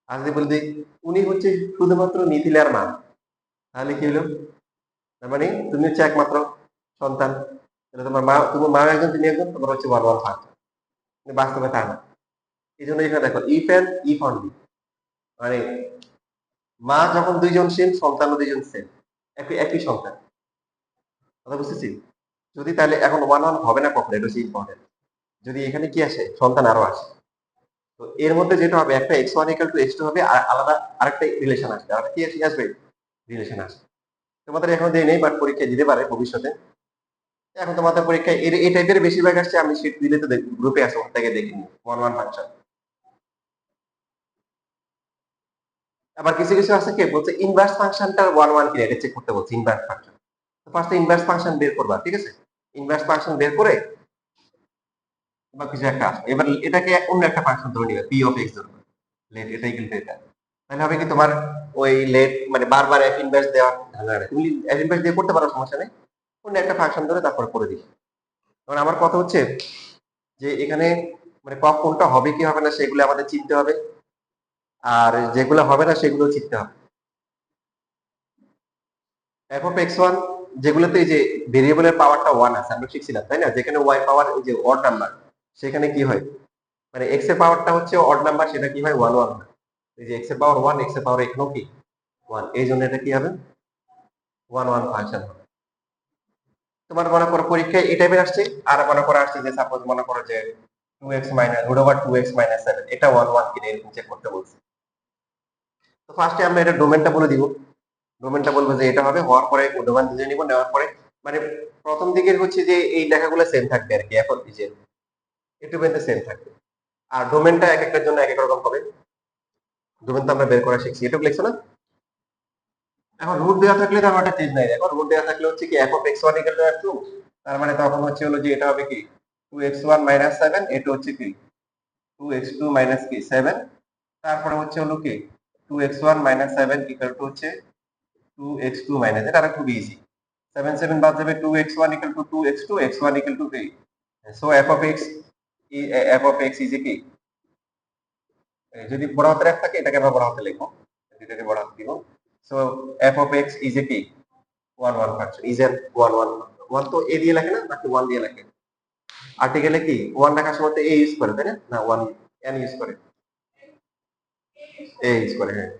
আর যদি বলি যে উনি হচ্ছে শুধুমাত্র মিথিলার মা, তাহলে কি হলো? তার মানে তুমি হচ্ছে একমাত্র সন্তান, তাহলে তোমার মা একজন, তুমি একজন, তোমার হচ্ছে 1/1 কিন্তু বাস্তবে তা না। এই জন্য এখানে দেখো ইফ এন্ড ইফ অনলি, মানে মা যখন দুইজন সেম, সন্তানও দুইজন সেম, একই একই সন্তান, কথা বুঝতেছি? যদি তাহলে এখন 1/1 হবে না কখন, এটা হচ্ছে ইম্পর্টেন্ট। যদি এখানে কি আসে, সন্তান আরো আসে, তো এর মধ্যে যেটা হবে, একটা x1 = x2 হবে, আর আলাদা আরেকটা রিলেশন আসবে, আর কি আসবে, রিলেশন আসবে। তোমাদের এখন দেই নেই, বাট পরীক্ষা দিতে পারে ভবিষ্যতে। এখন তোমাদের পরীক্ষায় এই টাইপের বেশিরভাগ আসছে, আমি শীট দিলে তো গ্রুপে আছে, ওখান থেকে দেখে নিই 1/1 ফাংশন। আবার কিছু কিছু আছে কি বলছে ইনভার্স ফাংশনটা 1/1 কি, এটা চেক করতে বলছে ইনভার্স ফাংশন। তো ফার্স্টে ইনভার্স ফাংশন বের করবা, ঠিক আছে? ইনভার্স ফাংশন বের করে বা কিছু একটা আসবে, এবার এটাকে অন্য একটা ফাংশন ধরে নিবে, p(x) ধরবে, লেট এটাই কিন্তু এটা। তাহলে হবে কি, তোমার ওই লেট মানে বারবার f ইনভার্স দেওয়া ঝামেলা নেই, তুমি f ইনভার্স দিয়ে করতে পারো, সমস্যা নেই। অন্য একটা ফাংশন ধরে তারপর করে দিই। কারণ আমার কথা হচ্ছে যে এখানে মানে কোনটা হবে কি হবে না সেগুলো আমাদের চিনতে হবে, আর যেগুলো হবে না সেগুলো চিনতে হবে। f(x1) যেগুলোতে এই যে ভেরিয়েবলের পাওয়ারটা 1 আছে, আমরা শিখছিলাম তাই না, যেখানে y পাওয়ার ওই যে অড নাম্বার, সেখানে কি হয়, মানে এক্স এর পাওয়ারটা হচ্ছে অড নাম্বার, সেটা কি হয় 1 1 হয়। এই যে এক্স এর পাওয়ার 1, এক্স এর পাওয়ার এখানেও কি 1, এই জন্য এটা কি হবে 1 1 ফাংশন হবে। তোমার মনে করো পরীক্ষায় এই টাইপের আসছে, আর মনে করো আসছে যে সাপোজ মনে করো যে 2x মাইনাস √2x - 7, এটা 1 1 কিনে এরকম চেক করতে বলছে। তো ফার্স্টে আমরা এটা ডোমেনটা বলে দিব। ডোমেনটা বলবো যে এটা হবে, হওয়ার পরে ডোমেন বুঝে নিব, নেওয়ার পরে মানে প্রথম দিকের হচ্ছে যে এই লেখাগুলো সেম থাকবে আর কি, এখন এই যে একটু বেঁধে সেম থাকবে। আর ডোমেনটা এক একটার জন্য এক এক রকম হবে। ডোমেন তো আমরা বের করা শিখছি, এটুকু লিখছো না? এখন রুট দেওয়া থাকলে তো আমার একটা চেঞ্জ নাই। এখন রুট দেওয়া থাকলে হচ্ছে কি f(x1 = f2), তার মানে তখন হচ্ছে হলো যে এটা হবে কি 2x1 - 7, এটা হচ্ছে কি 2x2 - কি 7, তারপরে হচ্ছে হলো কি 2x1 - 7 = হচ্ছে 2x2 - এটা আরেকটু ইজি, 7 7 বাদ যাবে, 2x1 = 2x2, x1 = কি, সো f(x) ইজ কি, যদি বড় হাতের f থাকে এটাকে আমরা বড় হাতে লিখবো, এটাকে বড় হাতে দিব। সো f(x) ইজ কি 1 1 ফাংশন, ইজ এন 1 1 1 তো এ দিয়ে লেখে না, নাকি 1 দিয়ে লেখে? আর্টিকেলে কি 1 লেখার সময় তো এ ইউজ করে, তাই না? না 1 এন ইউজ করে, এ ইউজ করে, হ্যাঁ।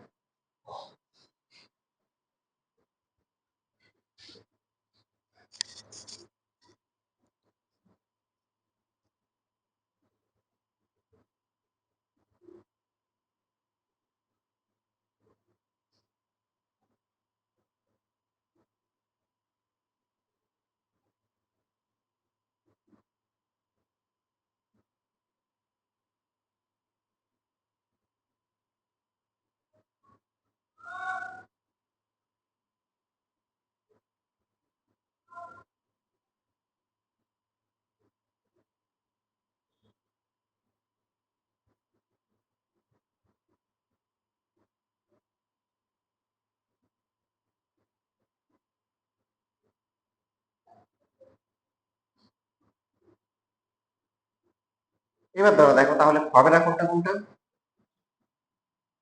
এবার ধরো দেখো তাহলে হবে না কোনটা কোনটা।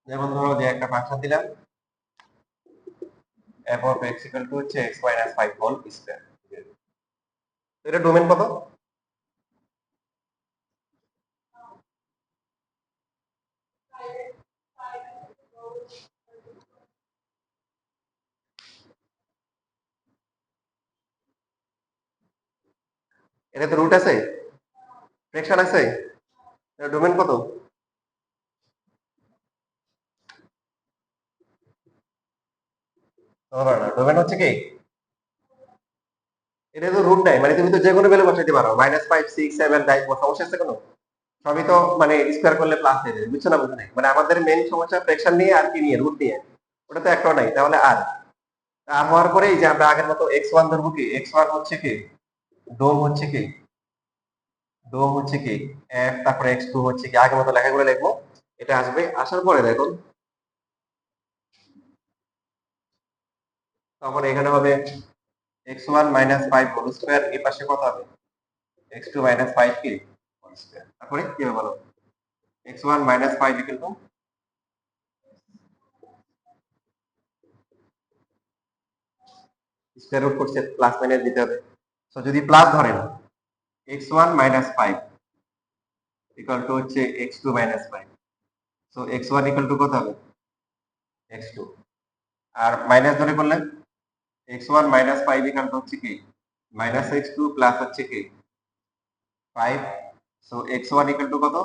যেমন ধরো যে একটা ফাংশন দিলাম f(x) = হচ্ছে x - 5 হোল স্কয়ার, এটা ডোমেন কত? এটা তো রুট আছে, ফ্র্যাকশন আছে, এটা ডোমেন কত? হবে না, ডোমেন হচ্ছে কি, এটা তো রুট নাই, মানে তুমি তো যে কোনো ভ্যালু বসাইতে পারো, -5 6 7 তাই সমস্যা আছে কোনো? সবই তো মানে স্কয়ার করলে প্লাস হয়ে যাবে, বুঝছো না? বুঝো নাই, মানে আমাদের মেইন সমস্যা ফ্র্যাকশন নিয়ে আর কি নিয়ে, রুট নিয়ে। ওটা তো একটাও নাই, তাহলে আর আর হওয়ার পরে এই যে আমরা আগের মতো x1 ধরবো, কি x1 হচ্ছে কি ডোম হচ্ছে কি ডোম হচ্ছে কি f, তারপরে x2 হচ্ছে কি আগের মতো লেখাগুলো লিখবো। এটা আসবে, আসার পরে দেখো তখন এখানে হবে x1 - 5 হোল স্কয়ার, এই পাশে কত হবে x2 - 5 কি হোল স্কয়ার, তারপরে কি হবে বলো, x1 - 5 = স্কয়ার রুট করছে, প্লাস মাইনাস দিতে হবে। তো যদি প্লাস ধরেন x1 - 5 = হচ্ছে x2 - 5, সো x1 = কত হবে x2, আর মাইনাস ধরে করলেন x1 - 5 = হচ্ছে কি -x2 প্লাস হচ্ছে কি 5, সো x1 = কত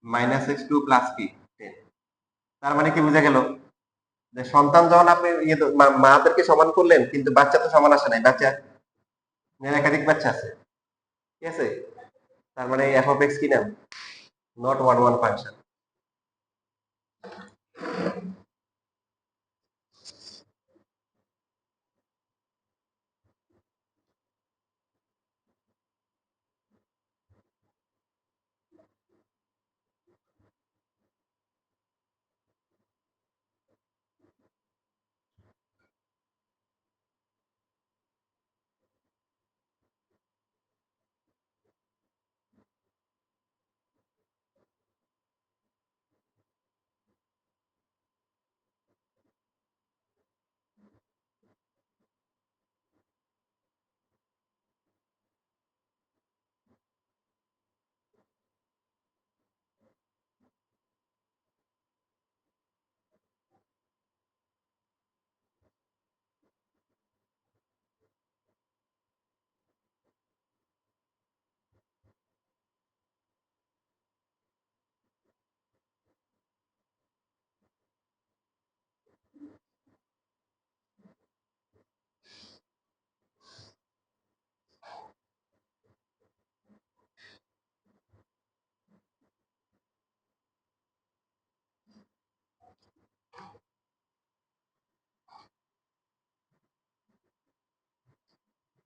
-x2 প্লাস কি 10। তার মানে কি বোঝা গেল যে সন্তান যখন আপনি মাদেরকে সমান করলেন, কিন্তু বাচ্চা তো সমান আসে নাই, বাচ্চা একাধিক বাচ্চা আছে, ঠিক আছে? তার মানে f(x) কি নাম, নট 1 1 ফাংশন।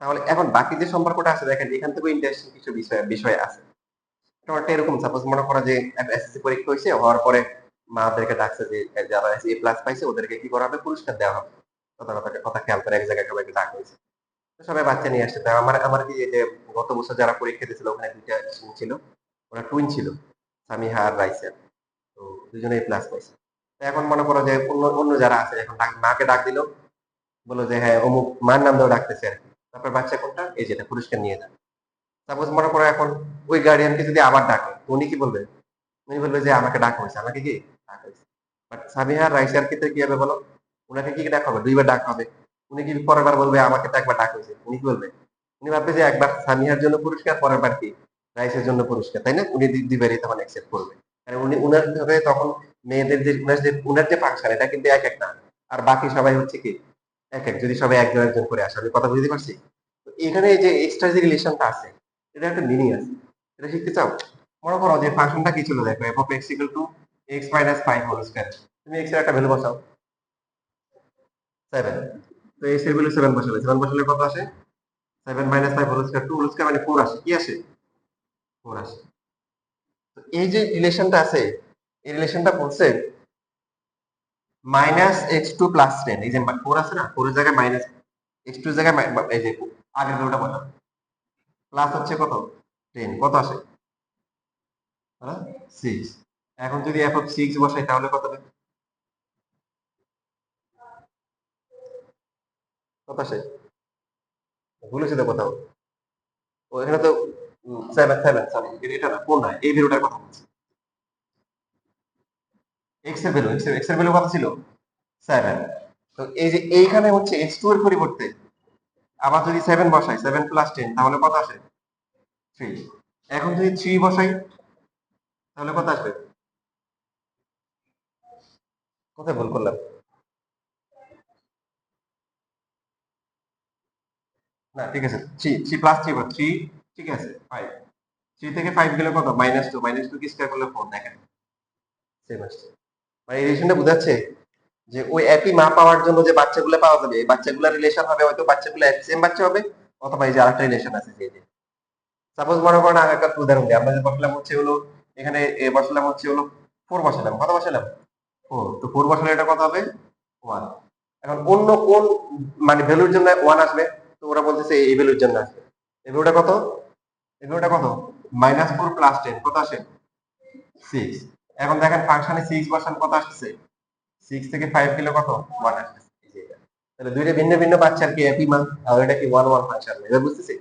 তাহলে এখন বাকি যে সম্পর্কটা আছে দেখেন এখান থেকে ইন্টারেস্টিং কিছু বিষয় বিষয় আছে। ব্যাপারটা এরকম, সাপোজ মনে করো যে এসএসসি পরীক্ষা হয়েছে, হওয়ার পরে মাদেরকে ডাকছে যে যারা এ প্লাস পাইছে ওদেরকে কি করা হবে, পুরস্কার দেওয়া হবে। কথা খেয়াল করে এক জায়গায় সবাইকে ডাকা হয়েছে। তো সবাই বাচ্চা নিয়ে আসছে। তো আমার আমার কি এই যে গত বছর যারা পরীক্ষা দিয়েছিল ওখানে দুইটা ছিল, ওরা টুইন ছিল, সামিহা আর রাইসা। তো দুজনেই প্লাস পাইছে। তো এখন মনে করো যে অন্য অন্য যারা আছে এখন মাকে ডাক দিল, বললো যে হ্যাঁ অমুক মার নাম ধরে ডাকতেছে আর কি। তারপর বাচ্চা কোনটা, এই যেটা পুরস্কার নিয়ে যান। সাপোজ মনে করো এখন ওই গার্ডিয়ানকে যদি আবার ডাকে, উনি কি বলবে? উনি বলবে যে আমাকে ডাকা হয়েছে, আমাকে কি ডাকা হয়েছে। বাট সাবিহা রাইসার ক্ষেত্রে কি হবে বলো? উনাকে কি ডাকা হবে? দুইবার ডাকা হবে। উনি কি পরের বার বলবে আমাকে তো একবার ডাকা হয়েছে? উনি কি বলবে? উনি ভাববে যে একবার সামিহার জন্য পুরস্কার, পরের বার কি রাইসের জন্য পুরস্কার, তাই না? উনি দুইবারই তখন অ্যাকসেপ্ট করবে। কারণ উনি উনার ভাবে তখন মেয়েদের যে উনার যে ফাংশন এটা কিন্তু এক এক না। আর বাকি সবাই হচ্ছে কি এক এক, যদি সবাই একজন একজন করে আসে। আমি কথা বুঝতে পারছি? তো এখানে এই যে এক্সট্রা যে রিলেশনটা আছে, এটা একটা মিনিং আছে। এটা শিখতে চাও? মনে করো যে ফাংশনটা কি ছিল, দেখো f of x equal to x minus 5 whole square। তুমি x এর একটা ভ্যালু বসাও 7। তো x এর ভ্যালু 7 বসালে, 7 বসালে কত আসে? 7 minus 5 whole square, 2 whole square মানে 4 আসে। কি আসে? 4 আসে। তো এই যে রিলেশনটা আছে, এই রিলেশনটা বলছে মাইনাস এক্স টু প্লাস 10। এই যে 4 আছে না, 4 এর জায়গায় মাইনাস, এক্স টু এর জায়গায় এই যে আগের ভ্যালুটা বসাও, প্লাস হচ্ছে কত 10, কত আসে? হ্যাঁ 6। এখন যদি f of 6 বসাই তাহলে কত হবে? কত আসে? ভুলেছি তো কোথাও। ও এখানে তো 7 7 সরি, এটা না, 4 না, এই ভ্যালুটার কথা বলছি। x এর ভ্যালু, x এর ভ্যালু কত ছিল? 7। তো এই যে এইখানে হচ্ছে x2 এর পরিবর্তে আবার যদি 7 বসাই, 7 প্লাস 10 তাহলে কত আসে? 3। এখন যদি 3 বসাই তাহলে কত আসবে? কোথায় ভুল করলাম? না ঠিক আছে, 3 3 প্লাস 3 3, ঠিক আছে 5। 3 থেকে 5 গেলে কত? -2, -2 কি স্কয়ার করলে 4, দেখেন সেম আসছে। মানে এই রিলেশনটা বুঝাচ্ছে যে ওই একই মা পাওয়ার জন্য যে বাচ্চাগুলো পাওয়া যাবে, এই বাচ্চাগুলোর রিলেশন হবে, হয়তো বাচ্চাগুলো সেম বাচ্চা হবে, অথবা এই যে আরেকটা রিলেশন আছে যে সাপোজ মনে করেন আগে একটা উদাহরণ দিই, আমরা যে বসালাম হচ্ছে হলো এখানে বসালাম হচ্ছে হলো 4 বসালাম, কত বসালাম? 4। তো 4 বসালে এটা কত হবে? 1। এখন অন্য কোন মানে ভ্যালুর জন্য 1 আসবে? তো ওরা বলতেছে এই ভ্যালুর জন্য আসবে। এই ভ্যালুটা কত? এই ভ্যালুটা কত? -4 প্লাস 10 কত আসে? 6। এখন দেখেন ফাংশনে 6 বসান, কত আসছে? 6 থেকে 5 গেলে কত? 1 আসছে। এই যে এটা। তাহলে দুইটা ভিন্ন ভিন্ন বাচ্চার কি একই মান, আর এটা কি 1 1 ফাংশন, এবার বুঝতেছি?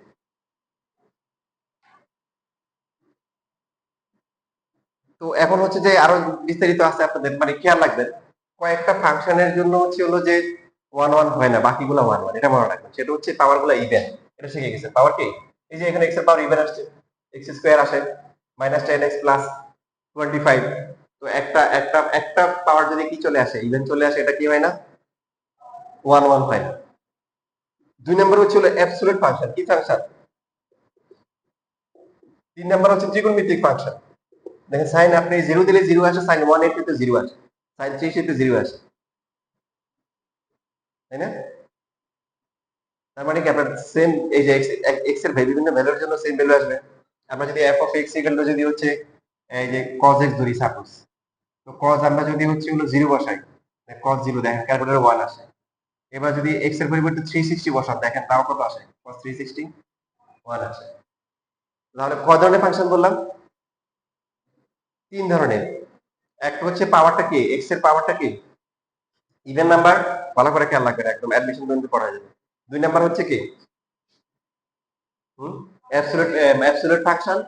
তো এখন হচ্ছে যে আরো বিস্তারিত আছে আপনাদের মানে খেয়াল রাখবেন, কয়েকটা ফাংশনের জন্য হচ্ছে হলো যে 1 1 হয় না, বাকিগুলো 1 1, এটা মনে রাখবেন। সেটা হচ্ছে পাওয়ার গুলো ইভেন। এটা শিখে গেছে পাওয়ার কি? এই যে এখানে x এর পাওয়ার ইভেন আসছে, x স্কয়ার আসে -10x প্লাস 25। তো একটা একটা একটা পাওয়ার যদি কি চলে আসে, ইভেন চলে আসে, এটা কি হয় না? 1 1 হয় না। দুই নম্বর হচ্ছে হলো অ্যাবসলিউট ফাংশন। কি ফাংশন? 3 নম্বর হচ্ছে ত্রিকোণমিতিক ফাংশন। দেখেন সাইন আপনি 0 দিলে 0 আসে, সাইন 1 এর ক্ষেত্রে 0 আসে, সাইন 3 এর ক্ষেত্রে 0 আসে, তাই না? তার মানে কি আপনার সেম এই যে x এর বিভিন্ন ভ্যালুর জন্য সেম ভ্যালু আসবে। আমরা যদি f of x equal to যদি হচ্ছে এই যে cos x ধরি সাপোজ, তো cos আমরা যদি হচ্ছে হলো 0 বসাই, cos 0 দেখেন ক্যালকুলেটর 1 আসে। এবার যদি x এর পরিবর্তে 360 বসান, দেখেন তাও কত আসে? cos 360 1 আসে। তাহলে কয় ধরনের ফাংশন বললাম? 3 ধরনের। একটা হচ্ছে পাওয়ারটা কি, x এর পাওয়ারটা কি ইভেন নাম্বার, ভালো করে খেয়াল রাখবেন, একদম অ্যাডমিশন পর্যন্ত পড়া যাবে। 2 নাম্বার হচ্ছে কি অ্যাবসলিউট অ্যাবসলিউট ফাংশন।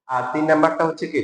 আর 3 নাম্বারটা হচ্ছে কি